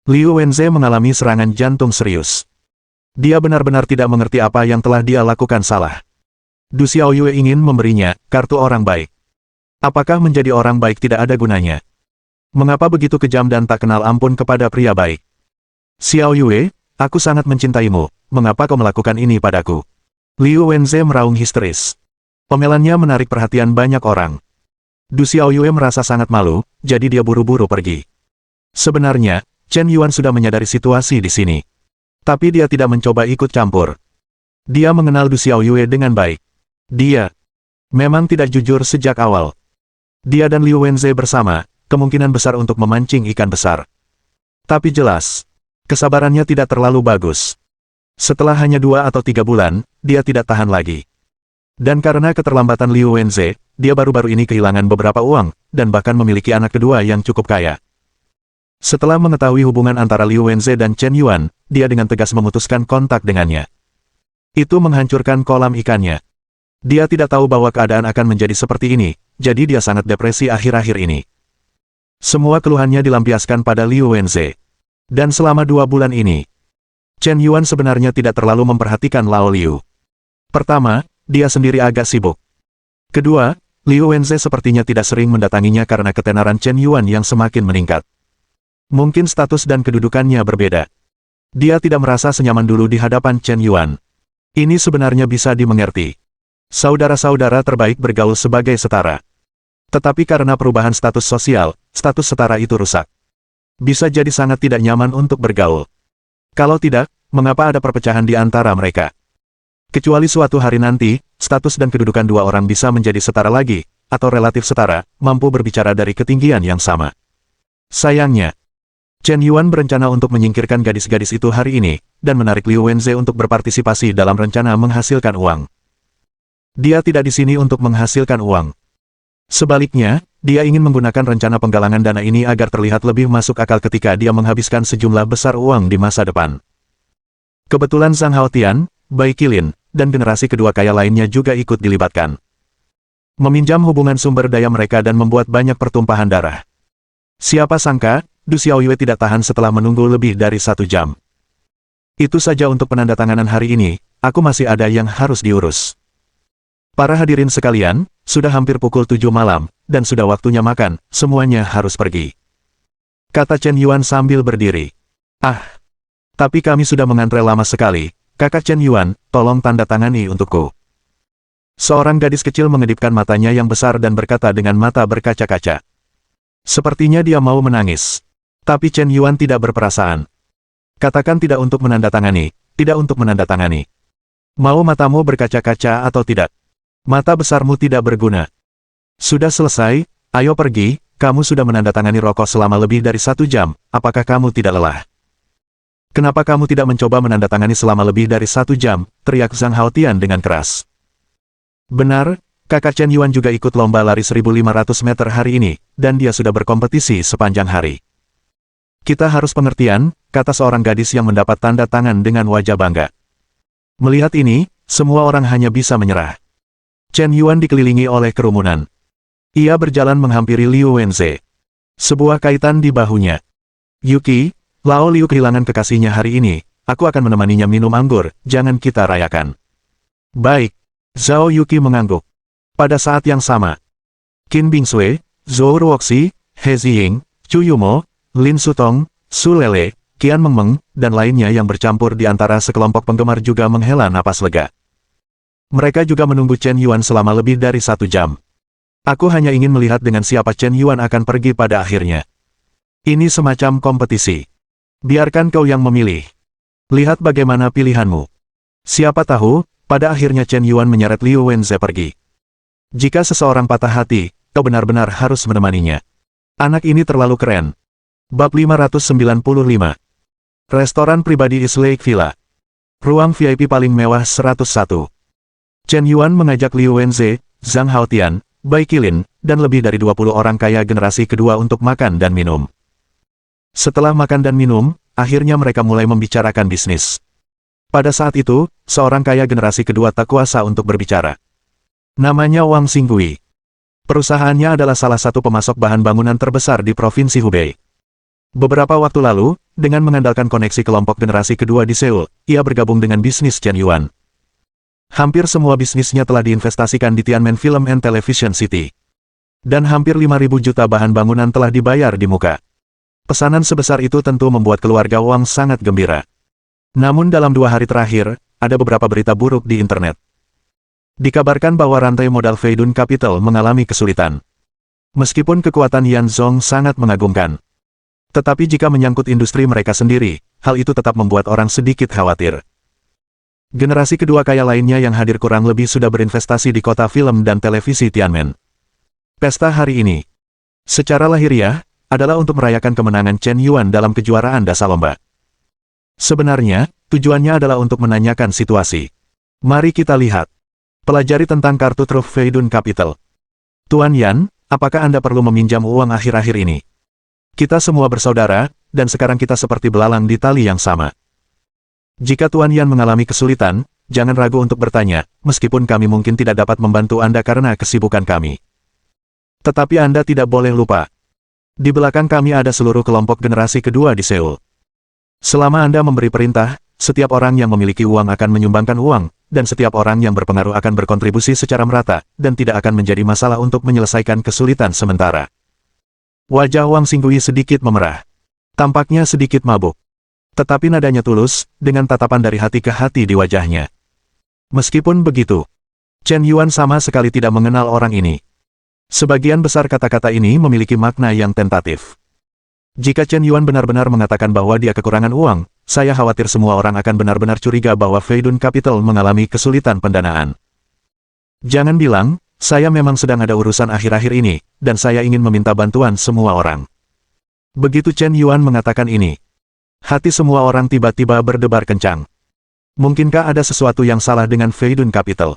Liu Wenze mengalami serangan jantung serius. Dia benar-benar tidak mengerti apa yang telah dia lakukan salah. Du Xiaoyue ingin memberinya kartu orang baik. Apakah menjadi orang baik tidak ada gunanya? Mengapa begitu kejam dan tak kenal ampun kepada pria baik? Xiaoyue, aku sangat mencintaimu, mengapa kau melakukan ini padaku? Liu Wenze meraung histeris. Omelannya menarik perhatian banyak orang. Du Xiaoyue merasa sangat malu, jadi dia buru-buru pergi. Sebenarnya, Chen Yuan sudah menyadari situasi di sini. Tapi dia tidak mencoba ikut campur. Dia mengenal Du Xiaoyue dengan baik. Dia memang tidak jujur sejak awal. Dia dan Liu Wenze bersama, kemungkinan besar untuk memancing ikan besar. Tapi jelas, kesabarannya tidak terlalu bagus. Setelah hanya 2 atau 3 bulan, dia tidak tahan lagi. Dan karena keterlambatan Liu Wenze, dia baru-baru ini kehilangan beberapa uang, dan bahkan memiliki anak kedua yang cukup kaya. Setelah mengetahui hubungan antara Liu Wenze dan Chen Yuan, dia dengan tegas memutuskan kontak dengannya. Itu menghancurkan kolam ikannya. Dia tidak tahu bahwa keadaan akan menjadi seperti ini, jadi dia sangat depresi akhir-akhir ini. Semua keluhannya dilampiaskan pada Liu Wenze. Dan selama 2 bulan ini, Chen Yuan sebenarnya tidak terlalu memperhatikan Lao Liu. Pertama, dia sendiri agak sibuk. Kedua, Liu Wenze sepertinya tidak sering mendatanginya karena ketenaran Chen Yuan yang semakin meningkat. Mungkin status dan kedudukannya berbeda. Dia tidak merasa senyaman dulu di hadapan Chen Yuan. Ini sebenarnya bisa dimengerti. Saudara-saudara terbaik bergaul sebagai setara. Tetapi karena perubahan status sosial, status setara itu rusak. Bisa jadi sangat tidak nyaman untuk bergaul. Kalau tidak, mengapa ada perpecahan di antara mereka? Kecuali suatu hari nanti, status dan kedudukan dua orang bisa menjadi setara lagi, atau relatif setara, mampu berbicara dari ketinggian yang sama. Sayangnya, Chen Yuan berencana untuk menyingkirkan gadis-gadis itu hari ini, dan menarik Liu Wenze untuk berpartisipasi dalam rencana menghasilkan uang. Dia tidak di sini untuk menghasilkan uang. Sebaliknya, dia ingin menggunakan rencana penggalangan dana ini agar terlihat lebih masuk akal ketika dia menghabiskan sejumlah besar uang di masa depan. Kebetulan Zhang Haotian, Bai Qilin, dan generasi kedua kaya lainnya juga ikut dilibatkan. Meminjam hubungan sumber daya mereka dan membuat banyak pertumpahan darah. Siapa sangka, Du Xiaoyue tidak tahan setelah menunggu lebih dari 1 jam. Itu saja untuk penandatanganan hari ini, aku masih ada yang harus diurus. Para hadirin sekalian, sudah hampir pukul 7 malam, dan sudah waktunya makan, semuanya harus pergi. Kata Chen Yuan sambil berdiri. Ah, tapi kami sudah mengantre lama sekali, kakak Chen Yuan, tolong tanda tangani untukku. Seorang gadis kecil mengedipkan matanya yang besar dan berkata dengan mata berkaca-kaca. Sepertinya dia mau menangis. Tapi Chen Yuan tidak berperasaan. Katakan tidak untuk menandatangani, tidak untuk menandatangani. Mau matamu berkaca-kaca atau tidak? Mata besarmu tidak berguna. Sudah selesai, ayo pergi, kamu sudah menandatangani rokok selama lebih dari 1 jam, apakah kamu tidak lelah? Kenapa kamu tidak mencoba menandatangani selama lebih dari 1 jam, teriak Zhang Haotian dengan keras. Benar, kakak Chen Yuan juga ikut lomba lari 1.500 meter hari ini, dan dia sudah berkompetisi sepanjang hari. Kita harus pengertian, kata seorang gadis yang mendapat tanda tangan dengan wajah bangga. Melihat ini, semua orang hanya bisa menyerah. Chen Yuan dikelilingi oleh kerumunan. Ia berjalan menghampiri Liu Wenze. Sebuah kaitan di bahunya. Yuki, Lao Liu kehilangan kekasihnya hari ini, aku akan menemaninya minum anggur, jangan kita rayakan. Baik. Zhao Yuki mengangguk. Pada saat yang sama, Qin Bingsui, Zhou Ruoxi, He Ziying, Chu Yumo, Lin Sutong, Su Lele, Qian Mengmeng, dan lainnya yang bercampur di antara sekelompok penggemar juga menghela napas lega. Mereka juga menunggu Chen Yuan selama lebih dari 1 jam. Aku hanya ingin melihat dengan siapa Chen Yuan akan pergi pada akhirnya. Ini semacam kompetisi. Biarkan kau yang memilih. Lihat bagaimana pilihanmu. Siapa tahu, pada akhirnya Chen Yuan menyeret Liu Wenze pergi. Jika seseorang patah hati, kau benar-benar harus menemaninya. Anak ini terlalu keren. Bab 595. Restoran pribadi East Lake Villa. Ruang VIP paling mewah 101. Chen Yuan mengajak Liu Wenze, Zhang Haotian, Bai Qilin, dan lebih dari 20 orang kaya generasi kedua untuk makan dan minum. Setelah makan dan minum, akhirnya mereka mulai membicarakan bisnis. Pada saat itu, seorang kaya generasi kedua tak kuasa untuk berbicara. Namanya Wang Xinggui. Perusahaannya adalah salah satu pemasok bahan bangunan terbesar di Provinsi Hubei. Beberapa waktu lalu, dengan mengandalkan koneksi kelompok generasi kedua di Seoul, ia bergabung dengan bisnis Chen Yuan. Hampir semua bisnisnya telah diinvestasikan di Tianmen Film and Television City. Dan hampir 5.000 juta bahan bangunan telah dibayar di muka. Pesanan sebesar itu tentu membuat keluarga Wang sangat gembira. Namun dalam 2 hari terakhir, ada beberapa berita buruk di internet. Dikabarkan bahwa rantai modal Feidun Capital mengalami kesulitan. Meskipun kekuatan Yan Zong sangat mengagumkan. Tetapi jika menyangkut industri mereka sendiri, hal itu tetap membuat orang sedikit khawatir. Generasi kedua kaya lainnya yang hadir kurang lebih sudah berinvestasi di kota film dan televisi Tianmen. Pesta hari ini, secara lahiriah, adalah untuk merayakan kemenangan Chen Yuan dalam kejuaraan dasar lomba. Sebenarnya, tujuannya adalah untuk menanyakan situasi. Mari kita lihat. Pelajari tentang kartu truf Feidun Capital. Tuan Yan, apakah Anda perlu meminjam uang akhir-akhir ini? Kita semua bersaudara, dan sekarang kita seperti belalang di tali yang sama. Jika Tuan Yan mengalami kesulitan, jangan ragu untuk bertanya, meskipun kami mungkin tidak dapat membantu Anda karena kesibukan kami. Tetapi Anda tidak boleh lupa. Di belakang kami ada seluruh kelompok generasi kedua di Seoul. Selama Anda memberi perintah, setiap orang yang memiliki uang akan menyumbangkan uang, dan setiap orang yang berpengaruh akan berkontribusi secara merata, dan tidak akan menjadi masalah untuk menyelesaikan kesulitan sementara. Wajah Wang Xinggui sedikit memerah. Tampaknya sedikit mabuk. Tetapi nadanya tulus, dengan tatapan dari hati ke hati di wajahnya. Meskipun begitu, Chen Yuan sama sekali tidak mengenal orang ini. Sebagian besar kata-kata ini memiliki makna yang tentatif. Jika Chen Yuan benar-benar mengatakan bahwa dia kekurangan uang, saya khawatir semua orang akan benar-benar curiga bahwa Feidun Capital mengalami kesulitan pendanaan. Jangan bilang, saya memang sedang ada urusan akhir-akhir ini, dan saya ingin meminta bantuan semua orang. Begitu Chen Yuan mengatakan ini, hati semua orang tiba-tiba berdebar kencang. Mungkinkah ada sesuatu yang salah dengan Feidun Capital?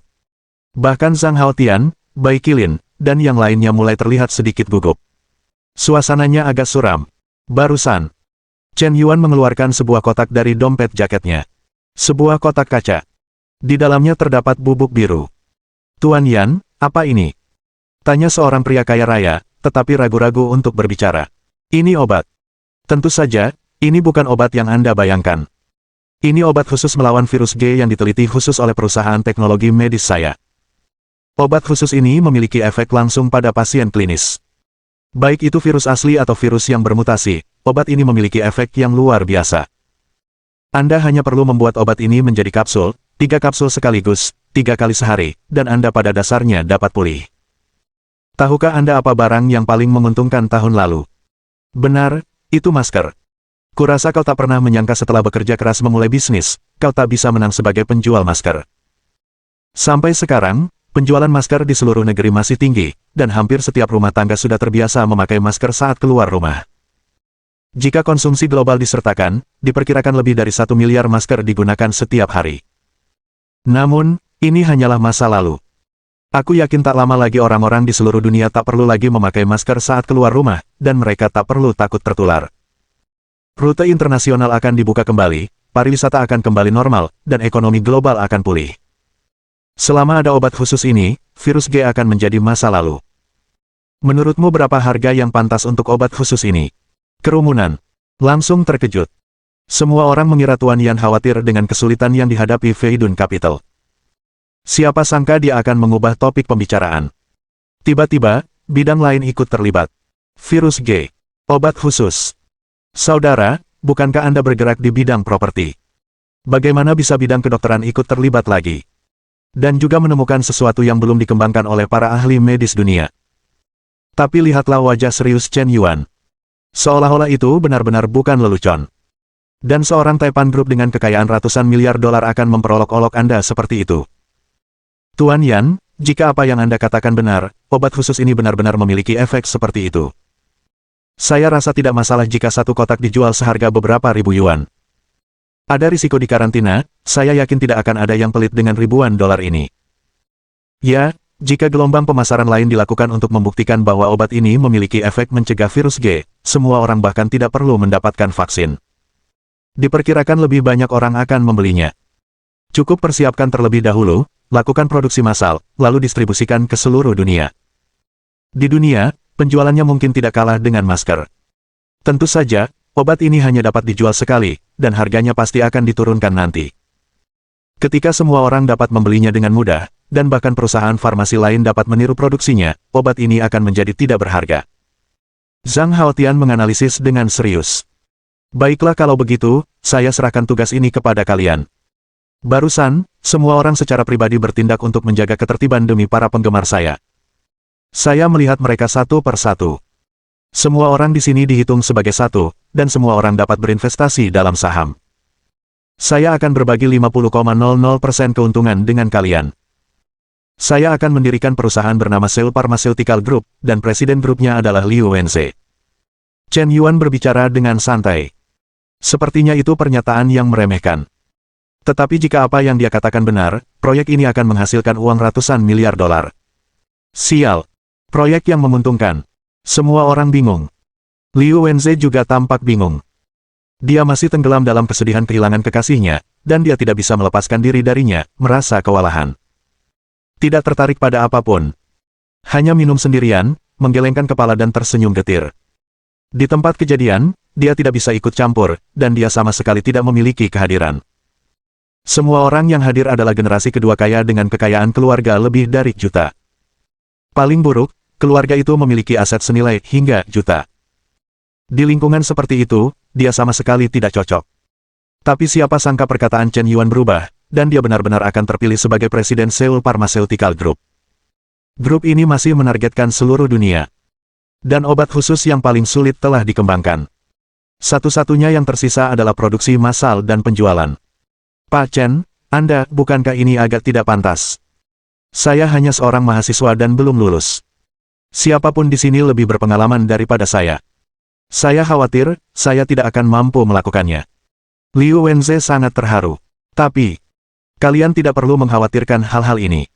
Bahkan Zhang Haotian, Bai Qilin, dan yang lainnya mulai terlihat sedikit gugup. Suasananya agak suram. Barusan, Chen Yuan mengeluarkan sebuah kotak dari dompet jaketnya. Sebuah kotak kaca. Di dalamnya terdapat bubuk biru. Tuan Yan, apa ini? Tanya seorang pria kaya raya, tetapi ragu-ragu untuk berbicara. Ini obat. Tentu saja, ini bukan obat yang Anda bayangkan. Ini obat khusus melawan virus G yang diteliti khusus oleh perusahaan teknologi medis saya. Obat khusus ini memiliki efek langsung pada pasien klinis. Baik itu virus asli atau virus yang bermutasi, obat ini memiliki efek yang luar biasa. Anda hanya perlu membuat obat ini menjadi kapsul, 3 kapsul sekaligus, 3 kali sehari, dan Anda pada dasarnya dapat pulih. Tahukah Anda apa barang yang paling menguntungkan tahun lalu? Benar, itu masker. Kurasa kau tak pernah menyangka setelah bekerja keras memulai bisnis, kau tak bisa menang sebagai penjual masker. Sampai sekarang, penjualan masker di seluruh negeri masih tinggi, dan hampir setiap rumah tangga sudah terbiasa memakai masker saat keluar rumah. Jika konsumsi global disertakan, diperkirakan lebih dari 1 miliar masker digunakan setiap hari. Namun, ini hanyalah masa lalu. Aku yakin tak lama lagi orang-orang di seluruh dunia tak perlu lagi memakai masker saat keluar rumah, dan mereka tak perlu takut tertular. Rute internasional akan dibuka kembali, pariwisata akan kembali normal, dan ekonomi global akan pulih. Selama ada obat khusus ini, virus G akan menjadi masa lalu. Menurutmu berapa harga yang pantas untuk obat khusus ini? Kerumunan langsung terkejut. Semua orang mengira Tuan Yan khawatir dengan kesulitan yang dihadapi Feidun Capital. Siapa sangka dia akan mengubah topik pembicaraan. Tiba-tiba, bidang lain ikut terlibat. Virus G. Obat khusus. Saudara, bukankah Anda bergerak di bidang properti? Bagaimana bisa bidang kedokteran ikut terlibat lagi? Dan juga menemukan sesuatu yang belum dikembangkan oleh para ahli medis dunia. Tapi lihatlah wajah serius Chen Yuan. Seolah-olah itu benar-benar bukan lelucon. Dan seorang Taipan Group dengan kekayaan ratusan miliar dolar akan memperolok-olok Anda seperti itu. Tuan Yan, jika apa yang Anda katakan benar, obat khusus ini benar-benar memiliki efek seperti itu. Saya rasa tidak masalah jika satu kotak dijual seharga beberapa ribu yuan. Ada risiko di karantina, saya yakin tidak akan ada yang pelit dengan ribuan dolar ini. Ya, jika gelombang pemasaran lain dilakukan untuk membuktikan bahwa obat ini memiliki efek mencegah virus G, semua orang bahkan tidak perlu mendapatkan vaksin. Diperkirakan lebih banyak orang akan membelinya. Cukup persiapkan terlebih dahulu, lakukan produksi massal, lalu distribusikan ke seluruh dunia. Di dunia, penjualannya mungkin tidak kalah dengan masker. Tentu saja, obat ini hanya dapat dijual sekali, dan harganya pasti akan diturunkan nanti. Ketika semua orang dapat membelinya dengan mudah, dan bahkan perusahaan farmasi lain dapat meniru produksinya, obat ini akan menjadi tidak berharga. Zhang Haotian menganalisis dengan serius. Baiklah kalau begitu, saya serahkan tugas ini kepada kalian. Barusan, semua orang secara pribadi bertindak untuk menjaga ketertiban demi para penggemar saya. Saya melihat mereka satu per satu. Semua orang di sini dihitung sebagai satu, dan semua orang dapat berinvestasi dalam saham. Saya akan berbagi 50,00% keuntungan dengan kalian. Saya akan mendirikan perusahaan bernama Seoul Pharmaceutical Group, dan presiden grupnya adalah Liu Wenze. Chen Yuan berbicara dengan santai. Sepertinya itu pernyataan yang meremehkan. Tetapi jika apa yang dia katakan benar, proyek ini akan menghasilkan uang ratusan miliar dolar. Sial. Proyek yang menguntungkan. Semua orang bingung. Liu Wenze juga tampak bingung. Dia masih tenggelam dalam kesedihan kehilangan kekasihnya, dan dia tidak bisa melepaskan diri darinya, merasa kewalahan. Tidak tertarik pada apapun. Hanya minum sendirian, menggelengkan kepala dan tersenyum getir. Di tempat kejadian, dia tidak bisa ikut campur, dan dia sama sekali tidak memiliki kehadiran. Semua orang yang hadir adalah generasi kedua kaya dengan kekayaan keluarga lebih dari juta. Paling buruk, keluarga itu memiliki aset senilai hingga juta. Di lingkungan seperti itu, dia sama sekali tidak cocok. Tapi siapa sangka perkataan Chen Yuan berubah, dan dia benar-benar akan terpilih sebagai presiden Seoul Pharmaceutical Group. Grup ini masih menargetkan seluruh dunia. Dan obat khusus yang paling sulit telah dikembangkan. Satu-satunya yang tersisa adalah produksi massal dan penjualan. Pak Chen, Anda, bukankah ini agak tidak pantas? Saya hanya seorang mahasiswa dan belum lulus. Siapapun di sini lebih berpengalaman daripada saya. Saya khawatir, saya tidak akan mampu melakukannya. Liu Wenze sangat terharu. Tapi, kalian tidak perlu mengkhawatirkan hal-hal ini.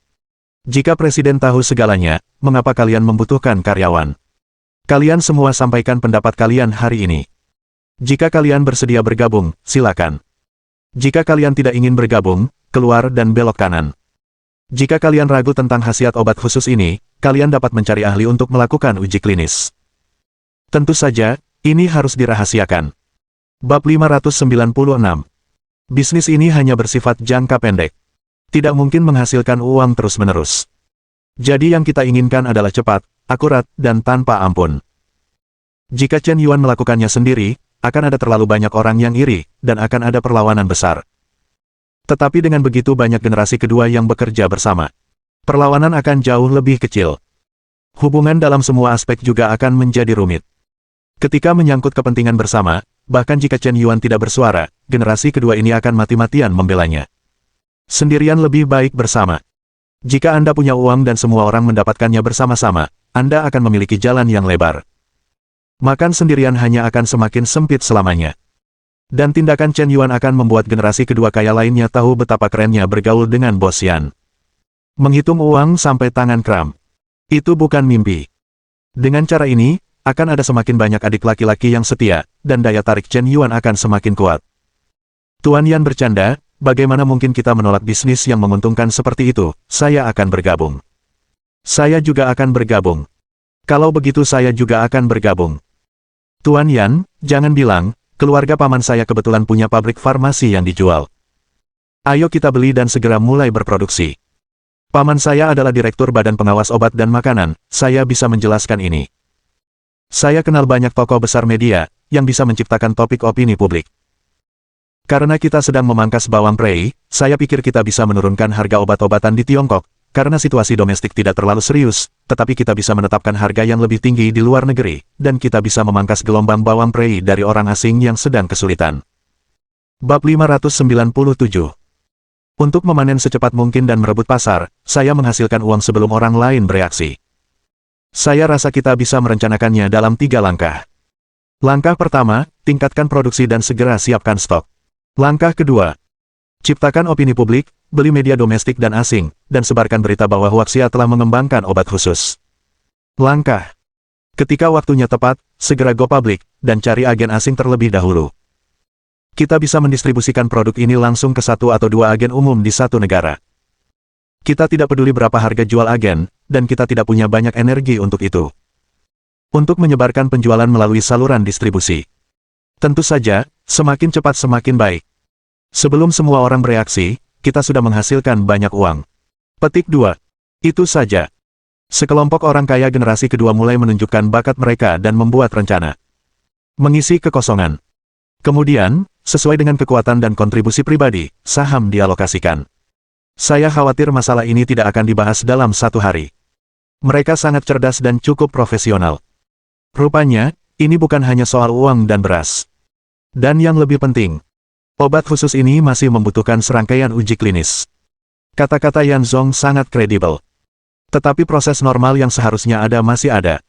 Jika Presiden tahu segalanya, mengapa kalian membutuhkan karyawan? Kalian semua sampaikan pendapat kalian hari ini. Jika kalian bersedia bergabung, silakan. Jika kalian tidak ingin bergabung, keluar dan belok kanan. Jika kalian ragu tentang khasiat obat khusus ini, kalian dapat mencari ahli untuk melakukan uji klinis. Tentu saja, ini harus dirahasiakan. Bab 596. Bisnis ini hanya bersifat jangka pendek. Tidak mungkin menghasilkan uang terus-menerus. Jadi yang kita inginkan adalah cepat, akurat, dan tanpa ampun. Jika Chen Yuan melakukannya sendiri, akan ada terlalu banyak orang yang iri, dan akan ada perlawanan besar. Tetapi dengan begitu banyak generasi kedua yang bekerja bersama, perlawanan akan jauh lebih kecil. Hubungan dalam semua aspek juga akan menjadi rumit. Ketika menyangkut kepentingan bersama, bahkan jika Chen Yuan tidak bersuara, generasi kedua ini akan mati-matian membelanya. Sendirian lebih baik bersama. Jika Anda punya uang dan semua orang mendapatkannya bersama-sama, Anda akan memiliki jalan yang lebar. Makan sendirian hanya akan semakin sempit selamanya. Dan tindakan Chen Yuan akan membuat generasi kedua kaya lainnya tahu betapa kerennya bergaul dengan Bos Yan. Menghitung uang sampai tangan kram. Itu bukan mimpi. Dengan cara ini, akan ada semakin banyak adik laki-laki yang setia, dan daya tarik Chen Yuan akan semakin kuat. Tuan Yan bercanda, bagaimana mungkin kita menolak bisnis yang menguntungkan seperti itu? Saya akan bergabung. Saya juga akan bergabung. Kalau begitu saya juga akan bergabung. Tuan Yan, jangan bilang, keluarga paman saya kebetulan punya pabrik farmasi yang dijual. Ayo kita beli dan segera mulai berproduksi. Paman saya adalah Direktur Badan Pengawas Obat dan Makanan, saya bisa menjelaskan ini. Saya kenal banyak tokoh besar media, yang bisa menciptakan topik opini publik. Karena kita sedang memangkas bawang prei, saya pikir kita bisa menurunkan harga obat-obatan di Tiongkok, karena situasi domestik tidak terlalu serius, tetapi kita bisa menetapkan harga yang lebih tinggi di luar negeri, dan kita bisa memangkas gelombang bawang prei dari orang asing yang sedang kesulitan. Bab 597. Untuk memanen secepat mungkin dan merebut pasar, saya menghasilkan uang sebelum orang lain bereaksi. Saya rasa kita bisa merencanakannya dalam 3 langkah. Langkah pertama, tingkatkan produksi dan segera siapkan stok. Langkah kedua, ciptakan opini publik, beli media domestik dan asing, dan sebarkan berita bahwa Huaxia telah mengembangkan obat khusus. Langkah ketika waktunya tepat, segera go public, dan cari agen asing terlebih dahulu. Kita bisa mendistribusikan produk ini langsung ke 1 atau 2 agen umum di 1 negara. Kita tidak peduli berapa harga jual agen, dan kita tidak punya banyak energi untuk itu. Untuk menyebarkan penjualan melalui saluran distribusi. Tentu saja, semakin cepat semakin baik. Sebelum semua orang bereaksi, kita sudah menghasilkan banyak uang. Petik 2. Itu saja. Sekelompok orang kaya generasi kedua mulai menunjukkan bakat mereka dan membuat rencana. Mengisi kekosongan. Kemudian, sesuai dengan kekuatan dan kontribusi pribadi, saham dialokasikan. Saya khawatir masalah ini tidak akan dibahas dalam 1 hari. Mereka sangat cerdas dan cukup profesional. Rupanya, ini bukan hanya soal uang dan beras. Dan yang lebih penting, obat khusus ini masih membutuhkan serangkaian uji klinis. Kata-kata Yan Zong sangat kredibel. Tetapi proses normal yang seharusnya ada masih ada.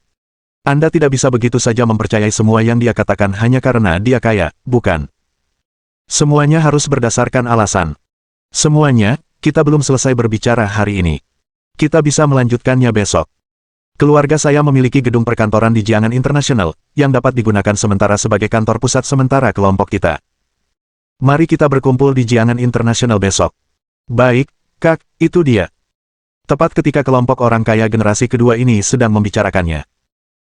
Anda tidak bisa begitu saja mempercayai semua yang dia katakan hanya karena dia kaya, bukan? Semuanya harus berdasarkan alasan. Semuanya, kita belum selesai berbicara hari ini. Kita bisa melanjutkannya besok. Keluarga saya memiliki gedung perkantoran di Jiangan International, yang dapat digunakan sementara sebagai kantor pusat sementara kelompok kita. Mari kita berkumpul di Jiangan International besok. Baik, Kak, itu dia. Tepat ketika kelompok orang kaya generasi kedua ini sedang membicarakannya.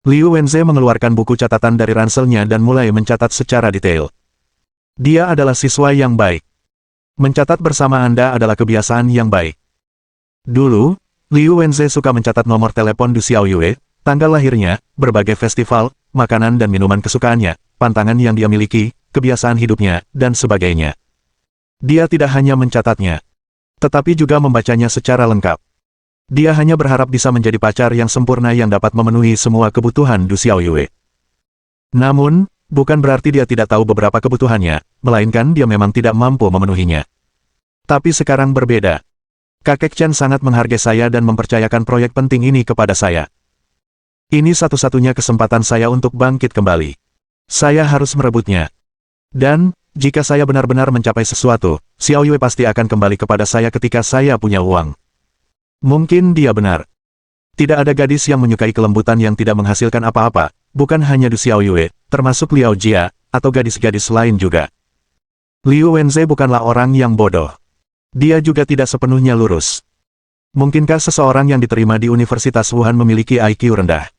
Liu Wenze mengeluarkan buku catatan dari ranselnya dan mulai mencatat secara detail. Dia adalah siswa yang baik. Mencatat bersama Anda adalah kebiasaan yang baik. Dulu, Liu Wenze suka mencatat nomor telepon Du Xiaoyue, tanggal lahirnya, berbagai festival, makanan dan minuman kesukaannya, pantangan yang dia miliki, kebiasaan hidupnya, dan sebagainya. Dia tidak hanya mencatatnya, tetapi juga membacanya secara lengkap. Dia hanya berharap bisa menjadi pacar yang sempurna yang dapat memenuhi semua kebutuhan Du Xiaoyue. Namun, bukan berarti dia tidak tahu beberapa kebutuhannya, melainkan dia memang tidak mampu memenuhinya. Tapi sekarang berbeda. Kakek Chen sangat menghargai saya dan mempercayakan proyek penting ini kepada saya. Ini satu-satunya kesempatan saya untuk bangkit kembali. Saya harus merebutnya. Dan, jika saya benar-benar mencapai sesuatu, Xiao Yue pasti akan kembali kepada saya ketika saya punya uang. Mungkin dia benar. Tidak ada gadis yang menyukai kelembutan yang tidak menghasilkan apa-apa, bukan hanya Du Xiao Yue, termasuk Liao Jia, atau gadis-gadis lain juga. Liu Wenze bukanlah orang yang bodoh. Dia juga tidak sepenuhnya lurus. Mungkinkah seseorang yang diterima di Universitas Wuhan memiliki IQ rendah?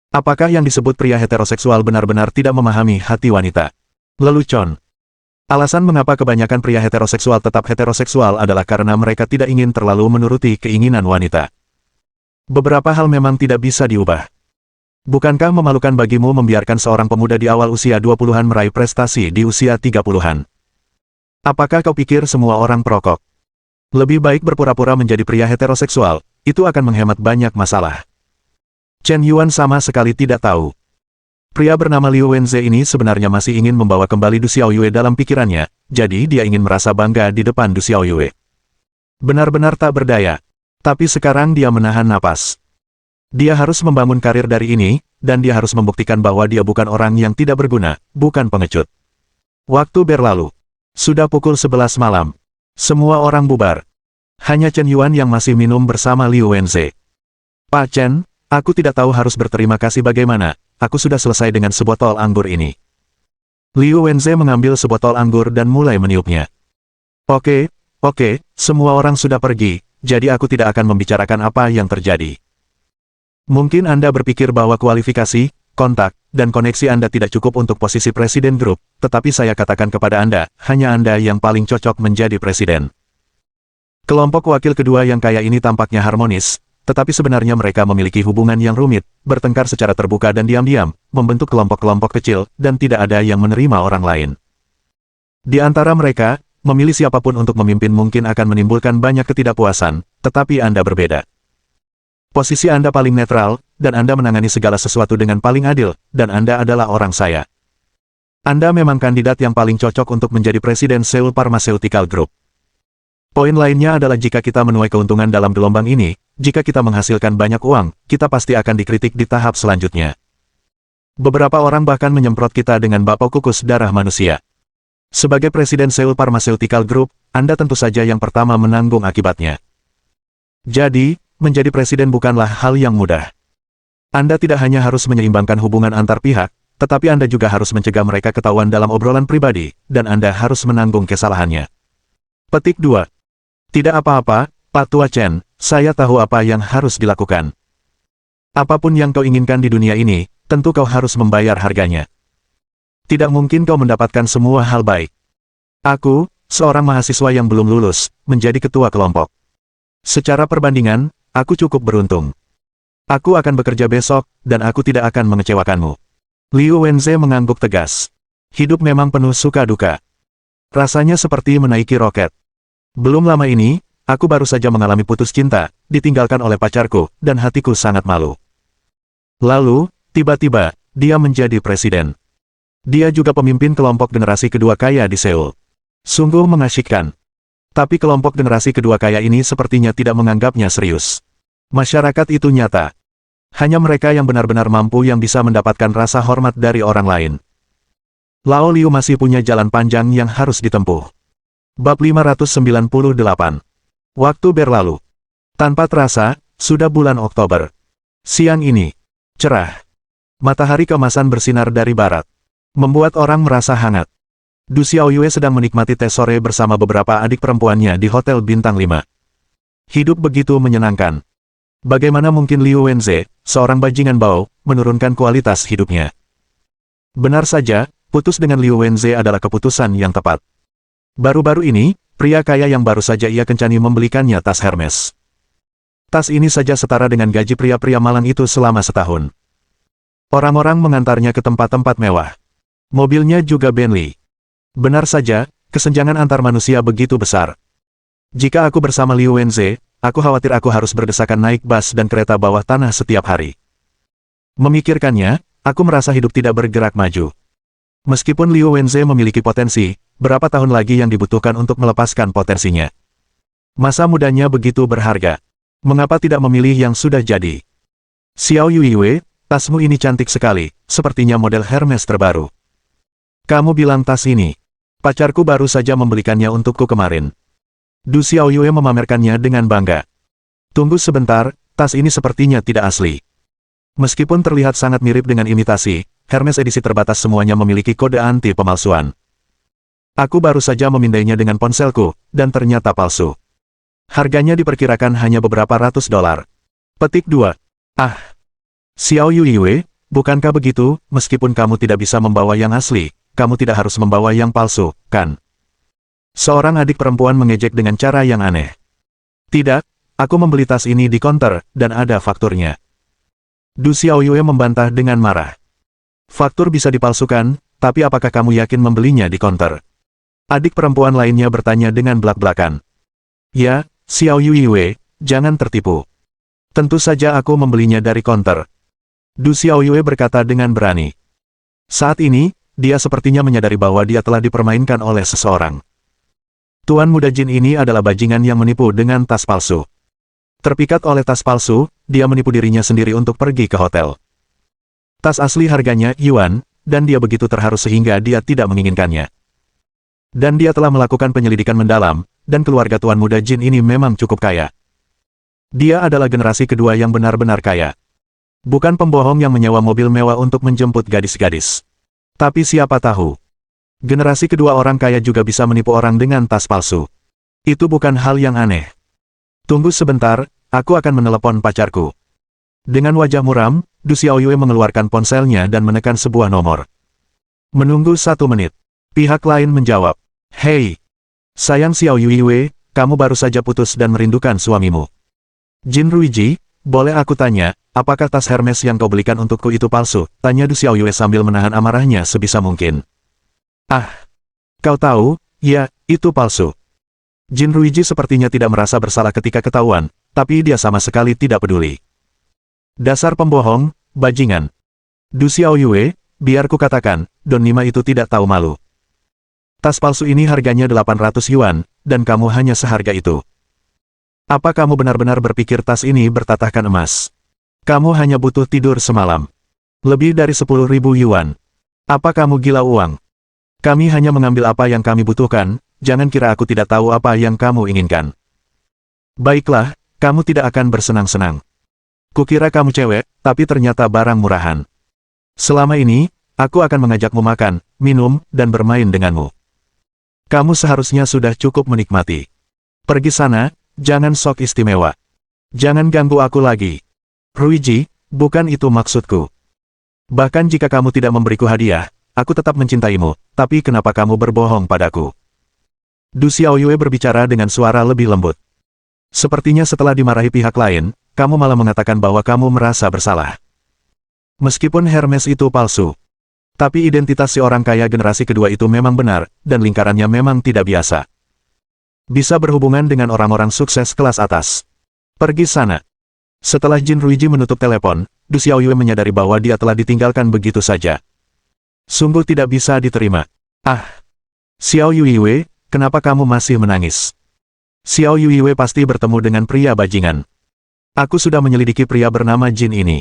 Apakah yang disebut pria heteroseksual benar-benar tidak memahami hati wanita? Lelucon. Alasan mengapa kebanyakan pria heteroseksual tetap heteroseksual adalah karena mereka tidak ingin terlalu menuruti keinginan wanita. Beberapa hal memang tidak bisa diubah. Bukankah memalukan bagimu membiarkan seorang pemuda di awal usia 20-an meraih prestasi di usia 30-an? Apakah kau pikir semua orang perokok? Lebih baik berpura-pura menjadi pria heteroseksual, itu akan menghemat banyak masalah. Chen Yuan sama sekali tidak tahu. Pria bernama Liu Wenze ini sebenarnya masih ingin membawa kembali Du Xiao Yue dalam pikirannya, jadi dia ingin merasa bangga di depan Du Xiao Yue. Benar-benar tak berdaya. Tapi sekarang dia menahan napas. Dia harus membangun karir dari ini, dan dia harus membuktikan bahwa dia bukan orang yang tidak berguna, bukan pengecut. Waktu berlalu. Sudah pukul 11 malam. Semua orang bubar. Hanya Chen Yuan yang masih minum bersama Liu Wenze. Pak Chen, aku tidak tahu harus berterima kasih bagaimana. Aku sudah selesai dengan sebotol anggur ini. Liu Wenze mengambil sebotol anggur dan mulai meniupnya. Oke, semua orang sudah pergi, jadi aku tidak akan membicarakan apa yang terjadi. Mungkin Anda berpikir bahwa kualifikasi, kontak, dan koneksi Anda tidak cukup untuk posisi presiden grup, tetapi saya katakan kepada Anda, hanya Anda yang paling cocok menjadi presiden. Kelompok wakil kedua yang kaya ini tampaknya harmonis, tetapi sebenarnya mereka memiliki hubungan yang rumit, bertengkar secara terbuka dan diam-diam, membentuk kelompok-kelompok kecil, dan tidak ada yang menerima orang lain. Di antara mereka, memilih siapapun untuk memimpin mungkin akan menimbulkan banyak ketidakpuasan, tetapi Anda berbeda. Posisi Anda paling netral, dan Anda menangani segala sesuatu dengan paling adil, dan Anda adalah orang saya. Anda memang kandidat yang paling cocok untuk menjadi presiden Seoul Pharmaceutical Group. Poin lainnya adalah jika kita menuai keuntungan dalam gelombang ini, jika kita menghasilkan banyak uang, kita pasti akan dikritik di tahap selanjutnya. Beberapa orang bahkan menyemprot kita dengan bapau kukus darah manusia. Sebagai presiden Seoul Pharmaceutical Group, Anda tentu saja yang pertama menanggung akibatnya. Jadi, menjadi presiden bukanlah hal yang mudah. Anda tidak hanya harus menyeimbangkan hubungan antar pihak, tetapi Anda juga harus mencegah mereka ketahuan dalam obrolan pribadi, dan Anda harus menanggung kesalahannya. Petik 2. Tidak apa-apa, Pak Tua Chen, saya tahu apa yang harus dilakukan. Apapun yang kau inginkan di dunia ini, tentu kau harus membayar harganya. Tidak mungkin kau mendapatkan semua hal baik. Aku, seorang mahasiswa yang belum lulus, menjadi ketua kelompok. Secara perbandingan, aku cukup beruntung. Aku akan bekerja besok, dan aku tidak akan mengecewakanmu. Liu Wenze mengangguk tegas. Hidup memang penuh suka duka. Rasanya seperti menaiki roket. Belum lama ini, aku baru saja mengalami putus cinta, ditinggalkan oleh pacarku, dan hatiku sangat malu. Lalu, tiba-tiba, dia menjadi presiden. Dia juga pemimpin kelompok generasi kedua kaya di Seoul. Sungguh mengasyikkan. Tapi kelompok generasi kedua kaya ini sepertinya tidak menganggapnya serius. Masyarakat itu nyata. Hanya mereka yang benar-benar mampu yang bisa mendapatkan rasa hormat dari orang lain. Lao Liu masih punya jalan panjang yang harus ditempuh. Bab 598. Waktu berlalu. Tanpa terasa, sudah bulan Oktober. Siang ini, cerah. Matahari keemasan bersinar dari barat. Membuat orang merasa hangat. Du Xiao Yue sedang menikmati teh sore bersama beberapa adik perempuannya di Hotel Bintang 5. Hidup begitu menyenangkan. Bagaimana mungkin Liu Wenze, seorang bajingan bau, menurunkan kualitas hidupnya? Benar saja, putus dengan Liu Wenze adalah keputusan yang tepat. Baru-baru ini, pria kaya yang baru saja ia kencani membelikannya tas Hermes. Tas ini saja setara dengan gaji pria-pria malang itu selama setahun. Orang-orang mengantarnya ke tempat-tempat mewah. Mobilnya juga Bentley. Benar saja, kesenjangan antar manusia begitu besar. Jika aku bersama Liu Wenze, aku khawatir aku harus berdesakan naik bus dan kereta bawah tanah setiap hari. Memikirkannya, aku merasa hidup tidak bergerak maju. Meskipun Liu Wenze memiliki potensi, berapa tahun lagi yang dibutuhkan untuk melepaskan potensinya? Masa mudanya begitu berharga. Mengapa tidak memilih yang sudah jadi? Xiao Yue, tasmu ini cantik sekali, sepertinya model Hermes terbaru. Kamu bilang tas ini. Pacarku baru saja membelikannya untukku kemarin. Du Xiaoyue memamerkannya dengan bangga. Tunggu sebentar, tas ini sepertinya tidak asli. Meskipun terlihat sangat mirip dengan imitasi, Hermes edisi terbatas semuanya memiliki kode anti pemalsuan. Aku baru saja memindainya dengan ponselku, dan ternyata palsu. Harganya diperkirakan hanya beberapa ratus dolar. Petik 2. Ah. Xiao Yue, bukankah begitu, meskipun kamu tidak bisa membawa yang asli, kamu tidak harus membawa yang palsu, kan? Seorang adik perempuan mengejek dengan cara yang aneh. Tidak, aku membeli tas ini di konter, dan ada fakturnya. Du Xiaoyue membantah dengan marah. Faktur bisa dipalsukan, tapi apakah kamu yakin membelinya di konter? Adik perempuan lainnya bertanya dengan belak-belakan. Ya, Xiao Yue, jangan tertipu. Tentu saja aku membelinya dari konter. Du Xiaoyue berkata dengan berani. Saat ini, dia sepertinya menyadari bahwa dia telah dipermainkan oleh seseorang. Tuan muda Jin ini adalah bajingan yang menipu dengan tas palsu. Terpikat oleh tas palsu, dia menipu dirinya sendiri untuk pergi ke hotel. Tas asli harganya yuan, dan dia begitu terharu sehingga dia tidak menginginkannya. Dan dia telah melakukan penyelidikan mendalam, dan keluarga tuan muda Jin ini memang cukup kaya. Dia adalah generasi kedua yang benar-benar kaya. Bukan pembohong yang menyewa mobil mewah untuk menjemput gadis-gadis. Tapi siapa tahu, generasi kedua orang kaya juga bisa menipu orang dengan tas palsu. Itu bukan hal yang aneh. Tunggu sebentar, aku akan menelepon pacarku. Dengan wajah muram, Du Xiaoyue mengeluarkan ponselnya dan menekan sebuah nomor. Menunggu 1 menit. Pihak lain menjawab. Hei, sayang Xiao Yue, kamu baru saja putus dan merindukan suamimu. Jin Ruiji, boleh aku tanya, apakah tas Hermes yang kau belikan untukku itu palsu? Tanya Du Xiaoyue sambil menahan amarahnya sebisa mungkin. Ah, kau tahu, ya, itu palsu. Jin Ruiji sepertinya tidak merasa bersalah ketika ketahuan, tapi dia sama sekali tidak peduli. Dasar pembohong, bajingan. Du Xiaoyue, biar ku katakan, Don Nima itu tidak tahu malu. Tas palsu ini harganya 800 yuan, dan kamu hanya seharga itu. Apa kamu benar-benar berpikir tas ini bertatahkan emas? Kamu hanya butuh tidur semalam. Lebih dari 10.000 yuan. Apa kamu gila uang? Kami hanya mengambil apa yang kami butuhkan, jangan kira aku tidak tahu apa yang kamu inginkan. Baiklah, kamu tidak akan bersenang-senang. Kukira kamu cewek, tapi ternyata barang murahan. Selama ini, aku akan mengajakmu makan, minum, dan bermain denganmu. Kamu seharusnya sudah cukup menikmati. Pergi sana, jangan sok istimewa. Jangan ganggu aku lagi. Ruiji, bukan itu maksudku. Bahkan jika kamu tidak memberiku hadiah, aku tetap mencintaimu, tapi kenapa kamu berbohong padaku? Du Xiaoyue berbicara dengan suara lebih lembut. Sepertinya setelah dimarahi pihak lain, kamu malah mengatakan bahwa kamu merasa bersalah. Meskipun Hermes itu palsu, tapi identitas si orang kaya generasi kedua itu memang benar, dan lingkarannya memang tidak biasa. Bisa berhubungan dengan orang-orang sukses kelas atas. Pergi sana. Setelah Jin Ruiji menutup telepon, Du Xiaoyue menyadari bahwa dia telah ditinggalkan begitu saja. Sungguh tidak bisa diterima. Ah! Xiao Yue, kenapa kamu masih menangis? Xiao Yue pasti bertemu dengan pria bajingan. Aku sudah menyelidiki pria bernama Jin ini.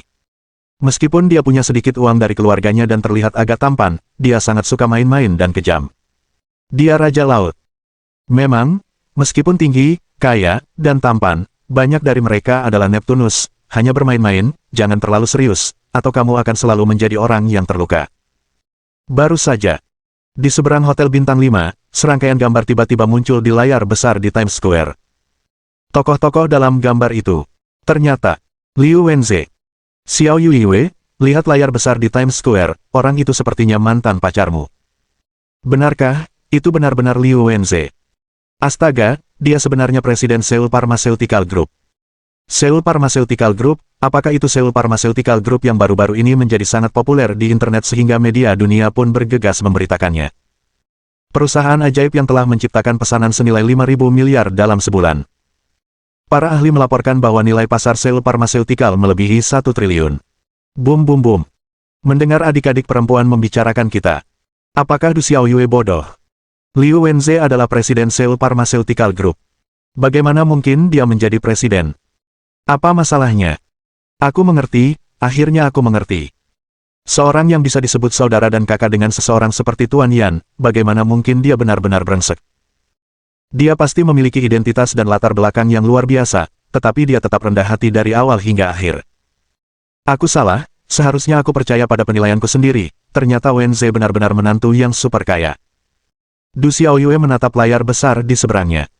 Meskipun dia punya sedikit uang dari keluarganya dan terlihat agak tampan, dia sangat suka main-main dan kejam. Dia Raja Laut. Memang, meskipun tinggi, kaya, dan tampan, banyak dari mereka adalah Neptunus, hanya bermain-main, jangan terlalu serius, atau kamu akan selalu menjadi orang yang terluka. Baru saja. Di seberang Hotel Bintang 5, serangkaian gambar tiba-tiba muncul di layar besar di Times Square. Tokoh-tokoh dalam gambar itu, ternyata, Liu Wenze. Xiao Yue, lihat layar besar di Times Square, orang itu sepertinya mantan pacarmu. Benarkah, itu benar-benar Liu Wenze? Astaga, dia sebenarnya presiden Seoul Pharmaceutical Group. Seoul Pharmaceutical Group, apakah itu Seoul Pharmaceutical Group yang baru-baru ini menjadi sangat populer di internet sehingga media dunia pun bergegas memberitakannya? Perusahaan ajaib yang telah menciptakan pesanan senilai 5.000 miliar dalam sebulan. Para ahli melaporkan bahwa nilai pasar Seoul Pharmaceutical melebihi 1 triliun. Bum bum bum. Mendengar adik-adik perempuan membicarakan kita. Apakah Du Xiaoyue bodoh? Liu Wenze adalah presiden Seoul Pharmaceutical Group. Bagaimana mungkin dia menjadi presiden? Apa masalahnya? Aku mengerti, akhirnya aku mengerti. Seorang yang bisa disebut saudara dan kakak dengan seseorang seperti Tuan Yan, bagaimana mungkin dia benar-benar brengsek? Dia pasti memiliki identitas dan latar belakang yang luar biasa, tetapi dia tetap rendah hati dari awal hingga akhir. Aku salah, seharusnya aku percaya pada penilaianku sendiri, ternyata Wenze benar-benar menantu yang super kaya. Du Xiaoyue menatap layar besar di seberangnya.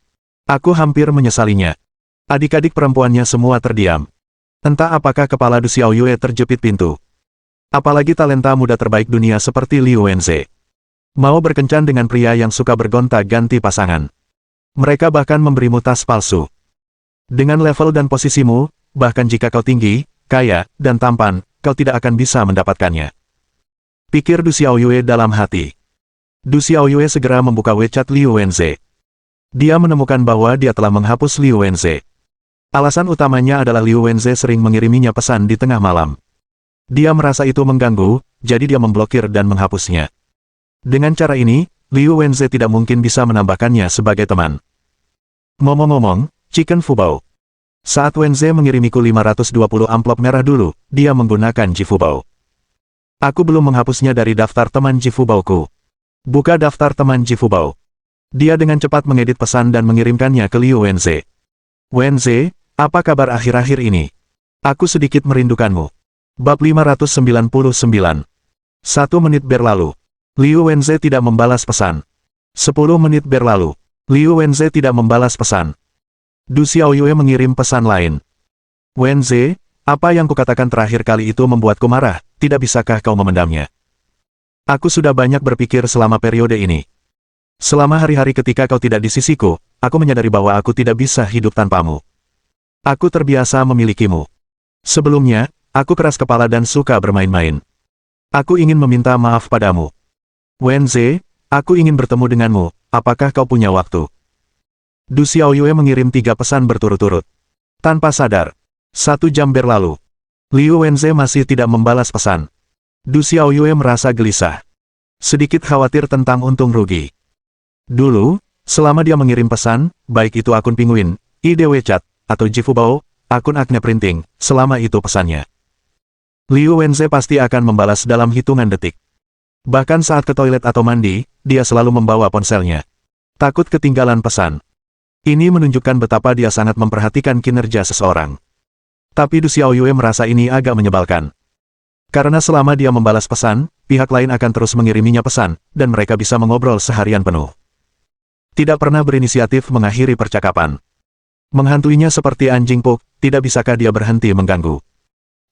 Aku hampir menyesalinya. Adik-adik perempuannya semua terdiam. Entah apakah kepala Du Xiaoyue terjepit pintu. Apalagi talenta muda terbaik dunia seperti Liu Wenze. Mau berkencan dengan pria yang suka bergonta-ganti pasangan. Mereka bahkan memberimu tas palsu. Dengan level dan posisimu, bahkan jika kau tinggi, kaya, dan tampan, kau tidak akan bisa mendapatkannya. Pikir Du Xiaoyue dalam hati. Du Xiaoyue segera membuka WeChat Liu Wenze. Dia menemukan bahwa dia telah menghapus Liu Wenze. Alasan utamanya adalah Liu Wenze sering mengiriminya pesan di tengah malam. Dia merasa itu mengganggu, jadi dia memblokir dan menghapusnya. Dengan cara ini, Liu Wenze tidak mungkin bisa menambahkannya sebagai teman. Ngomong-ngomong, Chicken Fubao. Saat Wenze mengirimiku 520 amplop merah dulu, dia menggunakan Jifubao. Aku belum menghapusnya dari daftar teman Jifubao-ku. Buka daftar teman Jifubao. Dia dengan cepat mengedit pesan dan mengirimkannya ke Liu Wenze. Wenze, apa kabar akhir-akhir ini? Aku sedikit merindukanmu. Bab 599. 1 menit berlalu. Liu Wenze tidak membalas pesan. 10 menit berlalu. Liu Wenze tidak membalas pesan. Du Xiaoyue mengirim pesan lain. Wenze, apa yang kukatakan terakhir kali itu membuatku marah, tidak bisakah kau memendamnya? Aku sudah banyak berpikir selama periode ini. Selama hari-hari ketika kau tidak di sisiku, aku menyadari bahwa aku tidak bisa hidup tanpamu. Aku terbiasa memilikimu. Sebelumnya, aku keras kepala dan suka bermain-main. Aku ingin meminta maaf padamu. Wenze, aku ingin bertemu denganmu, apakah kau punya waktu? Du Xiaoyue mengirim 3 pesan berturut-turut. Tanpa sadar. 1 jam berlalu. Liu Wenze masih tidak membalas pesan. Du Xiaoyue merasa gelisah. Sedikit khawatir tentang untung rugi. Dulu, selama dia mengirim pesan, baik itu akun Penguin, ID WeChat, atau Jifubao, akun Acne Printing, selama itu pesannya. Liu Wenze pasti akan membalas dalam hitungan detik. Bahkan saat ke toilet atau mandi, dia selalu membawa ponselnya. Takut ketinggalan pesan. Ini menunjukkan betapa dia sangat memperhatikan kinerja seseorang. Tapi Du Xiaoyue merasa ini agak menyebalkan. Karena selama dia membalas pesan, pihak lain akan terus mengiriminya pesan, dan mereka bisa mengobrol seharian penuh. Tidak pernah berinisiatif mengakhiri percakapan. Menghantuinya seperti anjing puk, tidak bisakah dia berhenti mengganggu?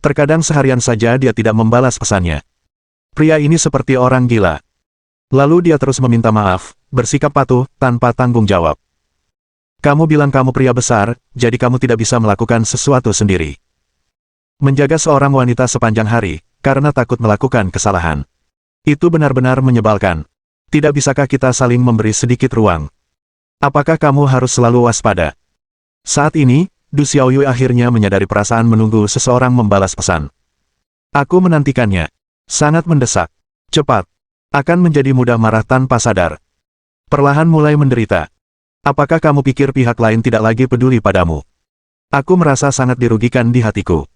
Terkadang seharian saja dia tidak membalas pesannya. Pria ini seperti orang gila. Lalu dia terus meminta maaf, bersikap patuh, tanpa tanggung jawab. Kamu bilang kamu pria besar, jadi kamu tidak bisa melakukan sesuatu sendiri. Menjaga seorang wanita sepanjang hari, karena takut melakukan kesalahan. Itu benar-benar menyebalkan. Tidak bisakah kita saling memberi sedikit ruang? Apakah kamu harus selalu waspada? Saat ini, Du Xiaoyue akhirnya menyadari perasaan menunggu seseorang membalas pesan. Aku menantikannya. Sangat mendesak. Cepat. Akan menjadi mudah marah tanpa sadar. Perlahan mulai menderita. Apakah kamu pikir pihak lain tidak lagi peduli padamu? Aku merasa sangat dirugikan di hatiku.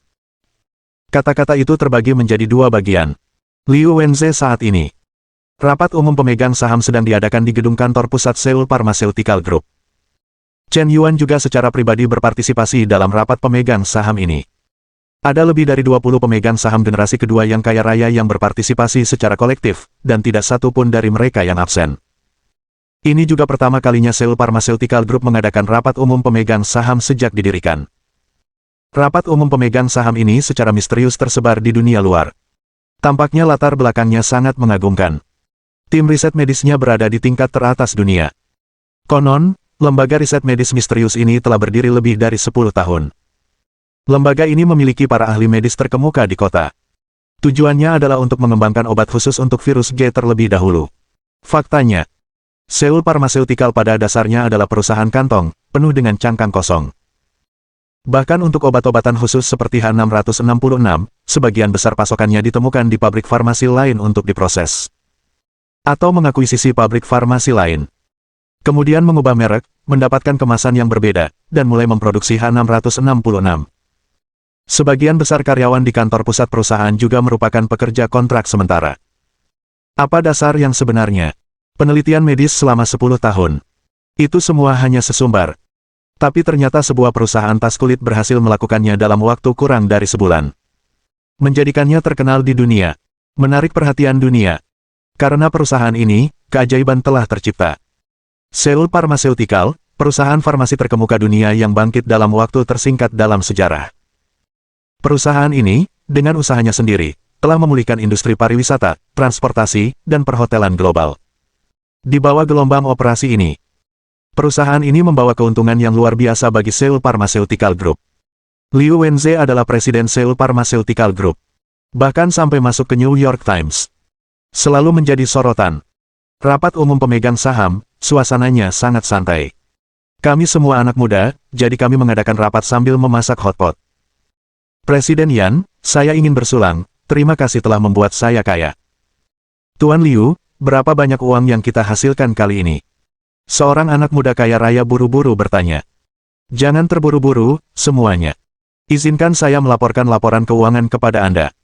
Kata-kata itu terbagi menjadi 2 bagian. Liu Wenze saat ini. Rapat umum pemegang saham sedang diadakan di gedung kantor pusat Seoul Pharmaceutical Group. Chen Yuan juga secara pribadi berpartisipasi dalam rapat pemegang saham ini. Ada lebih dari 20 pemegang saham generasi kedua yang kaya raya yang berpartisipasi secara kolektif, dan tidak satu pun dari mereka yang absen. Ini juga pertama kalinya Seoul Pharmaceutical Group mengadakan rapat umum pemegang saham sejak didirikan. Rapat umum pemegang saham ini secara misterius tersebar di dunia luar. Tampaknya latar belakangnya sangat mengagumkan. Tim riset medisnya berada di tingkat teratas dunia. Konon, lembaga riset medis misterius ini telah berdiri lebih dari 10 tahun. Lembaga ini memiliki para ahli medis terkemuka di kota. Tujuannya adalah untuk mengembangkan obat khusus untuk virus G terlebih dahulu. Faktanya, Seoul Pharmaceutical pada dasarnya adalah perusahaan kantong, penuh dengan cangkang kosong. Bahkan untuk obat-obatan khusus seperti H666, sebagian besar pasokannya ditemukan di pabrik farmasi lain untuk diproses. Atau mengakuisisi pabrik farmasi lain. Kemudian mengubah merek, mendapatkan kemasan yang berbeda, dan mulai memproduksi H666. Sebagian besar karyawan di kantor pusat perusahaan juga merupakan pekerja kontrak sementara. Apa dasar yang sebenarnya? Penelitian medis selama 10 tahun. Itu semua hanya sesumbar. Tapi ternyata sebuah perusahaan tas kulit berhasil melakukannya dalam waktu kurang dari sebulan. Menjadikannya terkenal di dunia. Menarik perhatian dunia. Karena perusahaan ini, keajaiban telah tercipta. Seoul Pharmaceutical, perusahaan farmasi terkemuka dunia yang bangkit dalam waktu tersingkat dalam sejarah. Perusahaan ini, dengan usahanya sendiri, telah memulihkan industri pariwisata, transportasi, dan perhotelan global. Di bawah gelombang operasi ini, perusahaan ini membawa keuntungan yang luar biasa bagi Seoul Pharmaceutical Group. Liu Wenze adalah presiden Seoul Pharmaceutical Group. Bahkan sampai masuk ke New York Times. Selalu menjadi sorotan. Rapat umum pemegang saham, suasananya sangat santai. Kami semua anak muda, jadi kami mengadakan rapat sambil memasak hotpot. Presiden Yan, saya ingin bersulang, terima kasih telah membuat saya kaya. Tuan Liu, berapa banyak uang yang kita hasilkan kali ini? Seorang anak muda kaya raya buru-buru bertanya. Jangan terburu-buru, semuanya. Izinkan saya melaporkan laporan keuangan kepada Anda.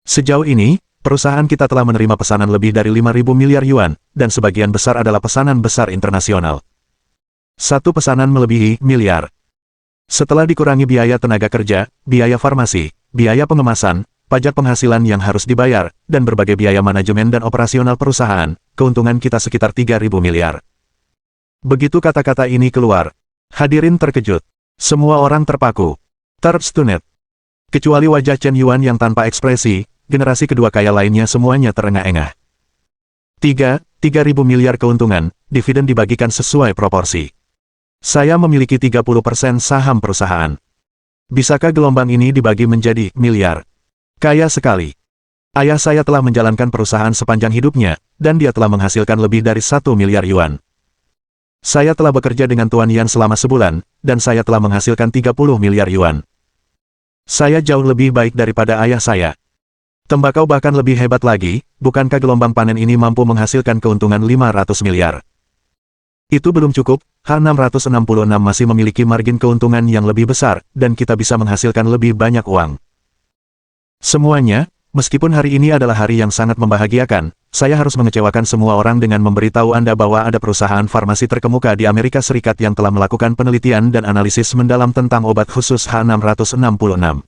Sejauh ini, perusahaan kita telah menerima pesanan lebih dari 5.000 miliar yuan, dan sebagian besar adalah pesanan besar internasional. Satu pesanan melebihi miliar. Setelah dikurangi biaya tenaga kerja, biaya farmasi, biaya pengemasan, pajak penghasilan yang harus dibayar, dan berbagai biaya manajemen dan operasional perusahaan, keuntungan kita sekitar 3.000 miliar. Begitu kata-kata ini keluar, hadirin terkejut. Semua orang terpaku. Terstunned. Kecuali wajah Chen Yuan yang tanpa ekspresi, generasi kedua kaya lainnya semuanya terengah-engah. 3.000 miliar keuntungan, dividen dibagikan sesuai proporsi. Saya memiliki 30% saham perusahaan. Bisakah gelombang ini dibagi menjadi miliar? Kaya sekali. Ayah saya telah menjalankan perusahaan sepanjang hidupnya, dan dia telah menghasilkan lebih dari 1 miliar yuan. Saya telah bekerja dengan Tuan Yan selama sebulan, dan saya telah menghasilkan 30 miliar yuan. Saya jauh lebih baik daripada ayah saya. Tembakau bahkan lebih hebat lagi, bukankah gelombang panen ini mampu menghasilkan keuntungan 500 miliar? Itu belum cukup, H666 masih memiliki margin keuntungan yang lebih besar, dan kita bisa menghasilkan lebih banyak uang. Semuanya, meskipun hari ini adalah hari yang sangat membahagiakan, saya harus mengecewakan semua orang dengan memberitahu Anda bahwa ada perusahaan farmasi terkemuka di Amerika Serikat yang telah melakukan penelitian dan analisis mendalam tentang obat khusus H666.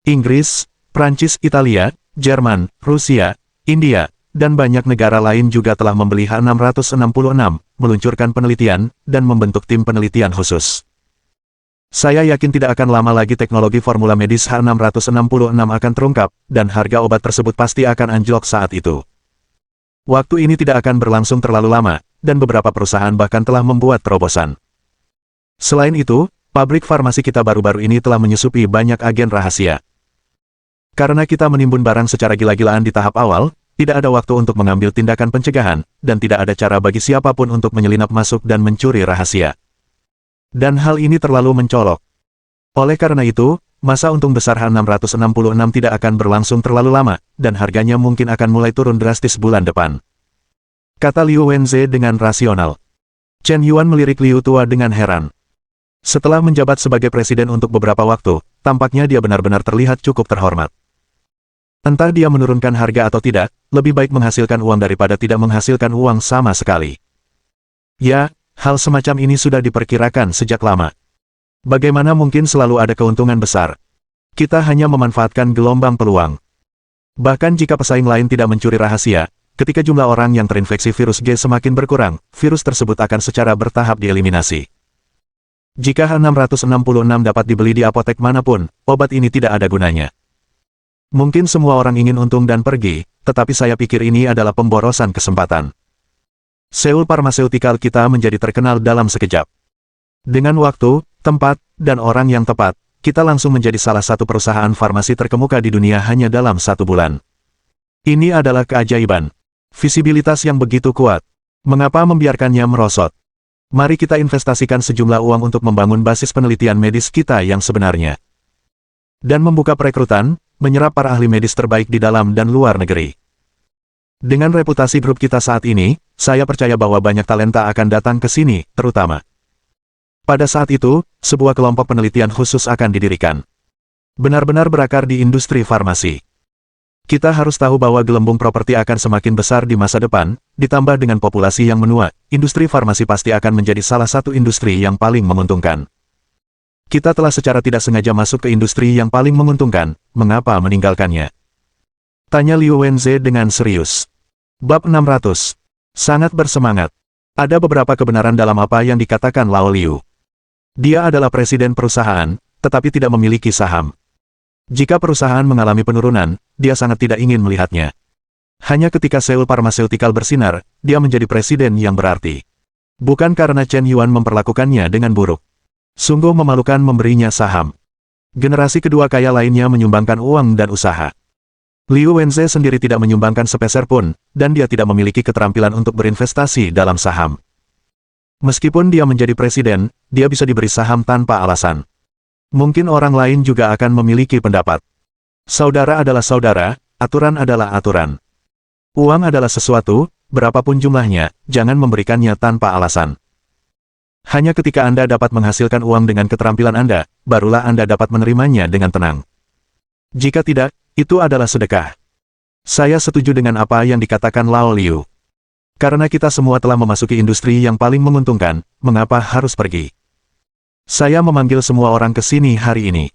Inggris, Prancis, Italia, Jerman, Rusia, India, dan banyak negara lain juga telah membeli H666, meluncurkan penelitian, dan membentuk tim penelitian khusus. Saya yakin tidak akan lama lagi teknologi formula medis H666 akan terungkap, dan harga obat tersebut pasti akan anjlok saat itu. Waktu ini tidak akan berlangsung terlalu lama, dan beberapa perusahaan bahkan telah membuat terobosan. Selain itu, pabrik farmasi kita baru-baru ini telah menyusupi banyak agen rahasia. Karena kita menimbun barang secara gila-gilaan di tahap awal, tidak ada waktu untuk mengambil tindakan pencegahan, dan tidak ada cara bagi siapapun untuk menyelinap masuk dan mencuri rahasia. Dan hal ini terlalu mencolok. Oleh karena itu, masa untung besar H666 tidak akan berlangsung terlalu lama, dan harganya mungkin akan mulai turun drastis bulan depan. Kata Liu Wenze dengan rasional. Chen Yuan melirik Liu tua dengan heran. Setelah menjabat sebagai presiden untuk beberapa waktu, tampaknya dia benar-benar terlihat cukup terhormat. Entah dia menurunkan harga atau tidak, lebih baik menghasilkan uang daripada tidak menghasilkan uang sama sekali. Ya, hal semacam ini sudah diperkirakan sejak lama. Bagaimana mungkin selalu ada keuntungan besar? Kita hanya memanfaatkan gelombang peluang. Bahkan jika pesaing lain tidak mencuri rahasia, ketika jumlah orang yang terinfeksi virus G semakin berkurang, virus tersebut akan secara bertahap dieliminasi. Jika H666 dapat dibeli di apotek manapun, obat ini tidak ada gunanya. Mungkin semua orang ingin untung dan pergi, tetapi saya pikir ini adalah pemborosan kesempatan. Seoul Pharmaceutical kita menjadi terkenal dalam sekejap. Dengan waktu, tempat, dan orang yang tepat, kita langsung menjadi salah satu perusahaan farmasi terkemuka di dunia hanya dalam 1 bulan. Ini adalah keajaiban. Visibilitas yang begitu kuat. Mengapa membiarkannya merosot? Mari kita investasikan sejumlah uang untuk membangun basis penelitian medis kita yang sebenarnya. Dan membuka perekrutan, menyerap para ahli medis terbaik di dalam dan luar negeri. Dengan reputasi grup kita saat ini, saya percaya bahwa banyak talenta akan datang ke sini, terutama. Pada saat itu, sebuah kelompok penelitian khusus akan didirikan. Benar-benar berakar di industri farmasi. Kita harus tahu bahwa gelembung properti akan semakin besar di masa depan, ditambah dengan populasi yang menua, industri farmasi pasti akan menjadi salah satu industri yang paling menguntungkan. Kita telah secara tidak sengaja masuk ke industri yang paling menguntungkan, mengapa meninggalkannya? Tanya Liu Wenze dengan serius. Bab 600. Sangat bersemangat. Ada beberapa kebenaran dalam apa yang dikatakan Lao Liu. Dia adalah presiden perusahaan, tetapi tidak memiliki saham. Jika perusahaan mengalami penurunan, dia sangat tidak ingin melihatnya. Hanya ketika Seoul Pharmaceutical bersinar, dia menjadi presiden yang berarti. Bukan karena Chen Yuan memperlakukannya dengan buruk. Sungguh memalukan memberinya saham. Generasi kedua kaya lainnya menyumbangkan uang dan usaha. Liu Wenze sendiri tidak menyumbangkan sepeser pun, dan dia tidak memiliki keterampilan untuk berinvestasi dalam saham. Meskipun dia menjadi presiden, dia bisa diberi saham tanpa alasan. Mungkin orang lain juga akan memiliki pendapat. Saudara adalah saudara, aturan adalah aturan. Uang adalah sesuatu, berapapun jumlahnya, jangan memberikannya tanpa alasan. Hanya ketika Anda dapat menghasilkan uang dengan keterampilan Anda, barulah Anda dapat menerimanya dengan tenang. Jika tidak, itu adalah sedekah. Saya setuju dengan apa yang dikatakan Lao Liu. Karena kita semua telah memasuki industri yang paling menguntungkan, mengapa harus pergi? Saya memanggil semua orang ke sini hari ini.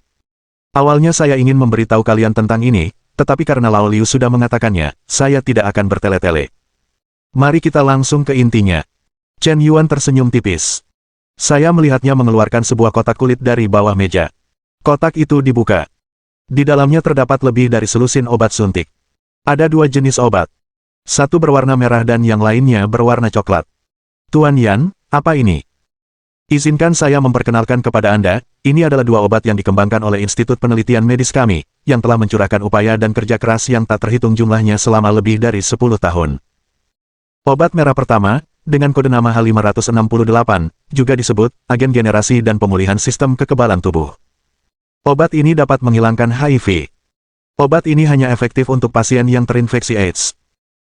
Awalnya saya ingin memberitahu kalian tentang ini, tetapi karena Lao Liu sudah mengatakannya, saya tidak akan bertele-tele. Mari kita langsung ke intinya. Chen Yuan tersenyum tipis. Saya melihatnya mengeluarkan sebuah kotak kulit dari bawah meja. Kotak itu dibuka. Di dalamnya terdapat lebih dari selusin obat suntik. Ada dua jenis obat. Satu berwarna merah dan yang lainnya berwarna coklat. Tuan Yan, apa ini? Izinkan saya memperkenalkan kepada Anda, ini adalah dua obat yang dikembangkan oleh Institut Penelitian Medis kami, yang telah mencurahkan upaya dan kerja keras yang tak terhitung jumlahnya selama lebih dari 10 tahun. Obat merah pertama, dengan kode nama H568, juga disebut agen generasi dan pemulihan sistem kekebalan tubuh. Obat ini dapat menghilangkan HIV. Obat ini hanya efektif untuk pasien yang terinfeksi AIDS.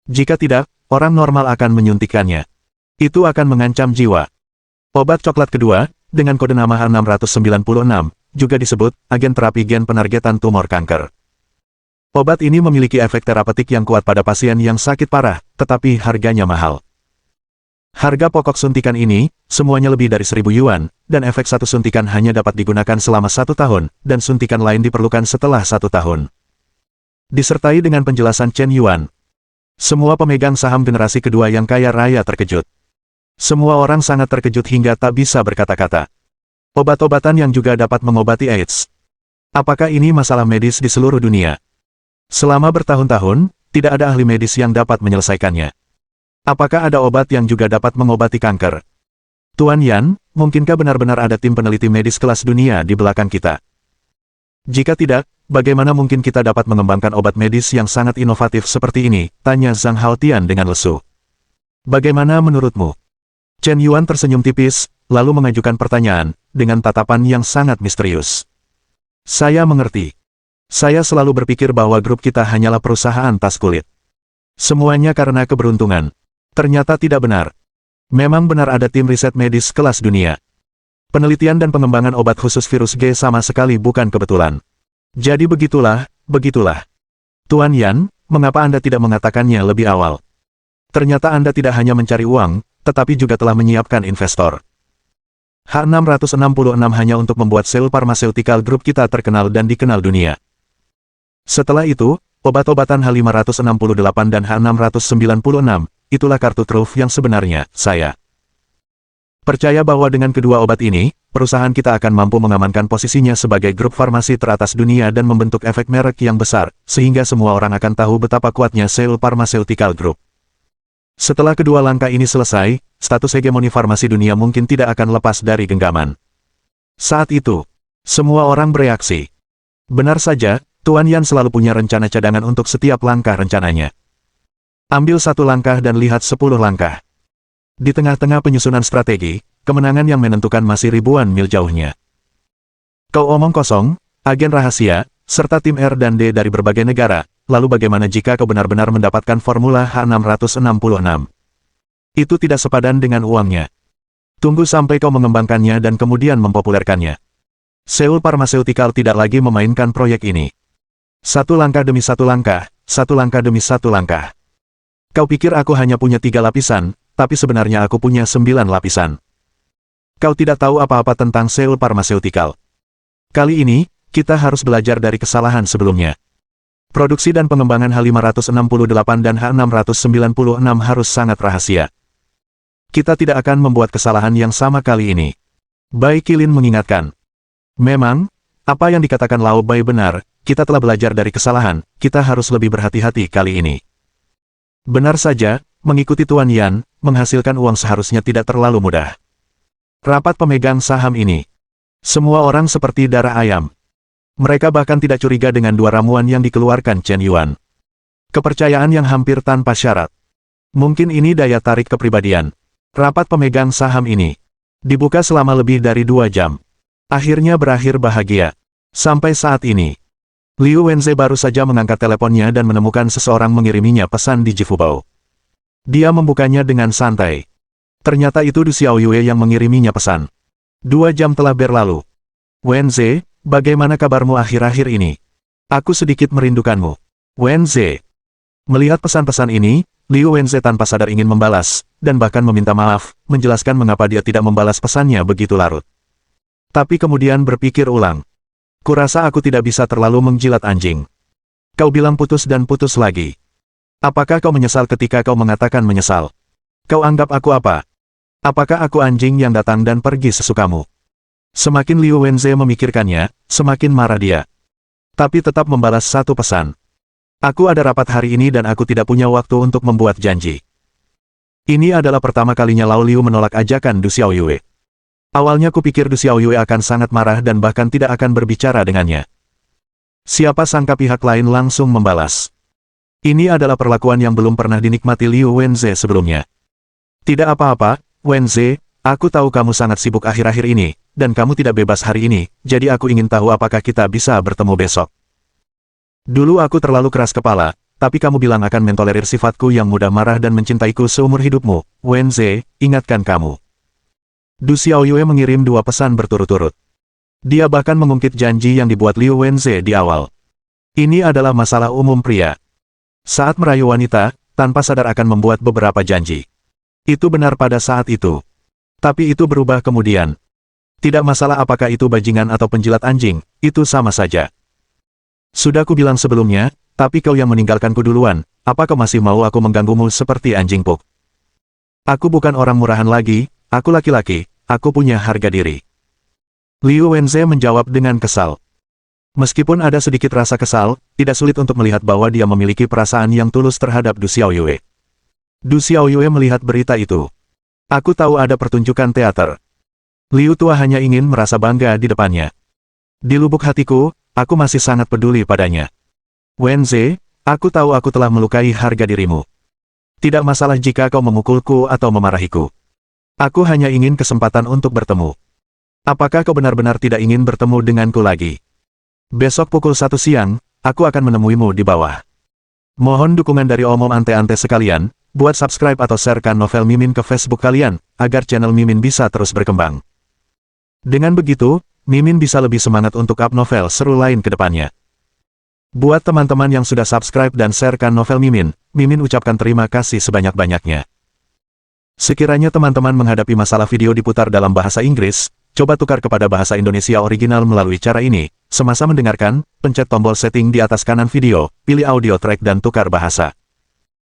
Jika tidak, orang normal akan menyuntikkannya. Itu akan mengancam jiwa. Obat coklat kedua, dengan kode nama H696, juga disebut agen terapi gen penargetan tumor kanker. Obat ini memiliki efek terapeutik yang kuat pada pasien yang sakit parah, tetapi harganya mahal. Harga pokok suntikan ini, semuanya lebih dari 1.000 yuan, dan efek satu suntikan hanya dapat digunakan selama 1 tahun, dan suntikan lain diperlukan setelah 1 tahun. Disertai dengan penjelasan Chen Yuan. Semua pemegang saham generasi kedua yang kaya raya terkejut. Semua orang sangat terkejut hingga tak bisa berkata-kata. Obat-obatan yang juga dapat mengobati AIDS. Apakah ini masalah medis di seluruh dunia? Selama bertahun-tahun, tidak ada ahli medis yang dapat menyelesaikannya. Apakah ada obat yang juga dapat mengobati kanker? Tuan Yan, mungkinkah benar-benar ada tim peneliti medis kelas dunia di belakang kita? Jika tidak, bagaimana mungkin kita dapat mengembangkan obat medis yang sangat inovatif seperti ini? Tanya Zhang Haotian dengan lesu. Bagaimana menurutmu? Chen Yuan tersenyum tipis, lalu mengajukan pertanyaan, dengan tatapan yang sangat misterius. Saya mengerti. Saya selalu berpikir bahwa grup kita hanyalah perusahaan tas kulit. Semuanya karena keberuntungan. Ternyata tidak benar. Memang benar ada tim riset medis kelas dunia. Penelitian dan pengembangan obat khusus virus G sama sekali bukan kebetulan. Jadi begitulah. Tuan Yan, mengapa Anda tidak mengatakannya lebih awal? Ternyata Anda tidak hanya mencari uang, tetapi juga telah menyiapkan investor. H666 hanya untuk membuat Seoul Pharmaceutical Group kita terkenal dan dikenal dunia. Setelah itu, obat-obatan H568 dan H696, itulah kartu truf yang sebenarnya, saya. Percaya bahwa dengan kedua obat ini, perusahaan kita akan mampu mengamankan posisinya sebagai grup farmasi teratas dunia dan membentuk efek merek yang besar, sehingga semua orang akan tahu betapa kuatnya Seoul Pharmaceutical Group. Setelah kedua langkah ini selesai, status hegemoni farmasi dunia mungkin tidak akan lepas dari genggaman. Saat itu, semua orang bereaksi. Benar saja, Tuan Yan selalu punya rencana cadangan untuk setiap langkah rencananya. Ambil 1 langkah dan lihat 10 langkah. Di tengah-tengah penyusunan strategi, kemenangan yang menentukan masih ribuan mil jauhnya. Kau omong kosong, agen rahasia, serta tim R dan D dari berbagai negara. Lalu bagaimana jika kau benar-benar mendapatkan formula H666? Itu tidak sepadan dengan uangnya. Tunggu sampai kau mengembangkannya dan kemudian mempopulerkannya. Seoul Pharmaceutical tidak lagi memainkan proyek ini. Satu langkah demi satu langkah, satu langkah demi satu langkah. Kau pikir aku hanya punya 3 lapisan, tapi sebenarnya aku punya 9 lapisan. Kau tidak tahu apa-apa tentang Seoul Pharmaceutical. Kali ini, kita harus belajar dari kesalahan sebelumnya. Produksi dan pengembangan H568 dan H696 harus sangat rahasia. Kita tidak akan membuat kesalahan yang sama kali ini. Bai Qilin mengingatkan. Memang, apa yang dikatakan Lao Bai benar, kita telah belajar dari kesalahan, kita harus lebih berhati-hati kali ini. Benar saja, mengikuti Tuan Yan, menghasilkan uang seharusnya tidak terlalu mudah. Rapat pemegang saham ini. Semua orang seperti darah ayam. Mereka bahkan tidak curiga dengan 2 ramuan yang dikeluarkan Chen Yuan. Kepercayaan yang hampir tanpa syarat. Mungkin ini daya tarik kepribadian. Rapat pemegang saham ini dibuka selama lebih dari 2 jam. Akhirnya berakhir bahagia. Sampai saat ini, Liu Wenze baru saja mengangkat teleponnya dan menemukan seseorang mengiriminya pesan di Jifubao. Dia membukanya dengan santai. Ternyata itu Du Xiaoyue yang mengiriminya pesan. 2 jam telah berlalu. Wenze, bagaimana kabarmu akhir-akhir ini? Aku sedikit merindukanmu. Wenze. Melihat pesan-pesan ini, Liu Wenze tanpa sadar ingin membalas, dan bahkan meminta maaf, menjelaskan mengapa dia tidak membalas pesannya begitu larut. Tapi kemudian berpikir ulang. Kurasa aku tidak bisa terlalu menjilat anjing. Kau bilang putus dan putus lagi. Apakah kau menyesal ketika kau mengatakan menyesal? Kau anggap aku apa? Apakah aku anjing yang datang dan pergi sesukamu? Semakin Liu Wenze memikirkannya, semakin marah dia. Tapi tetap membalas satu pesan. Aku ada rapat hari ini dan aku tidak punya waktu untuk membuat janji. Ini adalah pertama kalinya Lao Liu menolak ajakan Du Xiaoyue. Awalnya kupikir Du Xiaoyue akan sangat marah dan bahkan tidak akan berbicara dengannya. Siapa sangka pihak lain langsung membalas. Ini adalah perlakuan yang belum pernah dinikmati Liu Wenze sebelumnya. Tidak apa-apa, Wenze, aku tahu kamu sangat sibuk akhir-akhir ini, dan kamu tidak bebas hari ini, jadi aku ingin tahu apakah kita bisa bertemu besok. Dulu aku terlalu keras kepala, tapi kamu bilang akan mentolerir sifatku yang mudah marah dan mencintaiku seumur hidupmu. Wenze, ingatkan kamu. Du Xiaoyue mengirim 2 pesan berturut-turut. Dia bahkan mengungkit janji yang dibuat Liu Wenze di awal. Ini adalah masalah umum pria. Saat merayu wanita, tanpa sadar akan membuat beberapa janji. Itu benar pada saat itu. Tapi itu berubah kemudian. Tidak masalah apakah itu bajingan atau penjilat anjing, itu sama saja. Sudah ku bilang sebelumnya, tapi kau yang meninggalkanku duluan, apa kau masih mau aku mengganggumu seperti anjing puk? Aku bukan orang murahan lagi, aku laki-laki. Aku punya harga diri. Liu Wenze menjawab dengan kesal. Meskipun ada sedikit rasa kesal, tidak sulit untuk melihat bahwa dia memiliki perasaan yang tulus terhadap Du Xiaoyue. Du Xiaoyue melihat berita itu. Aku tahu ada pertunjukan teater. Liu tua hanya ingin merasa bangga di depannya. Di lubuk hatiku, aku masih sangat peduli padanya. Wenze, aku tahu aku telah melukai harga dirimu. Tidak masalah jika kau memukulku atau memarahiku. Aku hanya ingin kesempatan untuk bertemu. Apakah kau benar-benar tidak ingin bertemu denganku lagi? Besok pukul 1 siang, aku akan menemuimu di bawah. Mohon dukungan dari omom ante-ante sekalian, buat subscribe atau sharekan novel Mimin ke Facebook kalian, agar channel Mimin bisa terus berkembang. Dengan begitu, Mimin bisa lebih semangat untuk up novel seru lain ke depannya. Buat teman-teman yang sudah subscribe dan sharekan novel Mimin, Mimin ucapkan terima kasih sebanyak-banyaknya. Sekiranya teman-teman menghadapi masalah video diputar dalam bahasa Inggris, coba tukar kepada bahasa Indonesia original melalui cara ini. Semasa mendengarkan, pencet tombol setting di atas kanan video, pilih audio track dan tukar bahasa.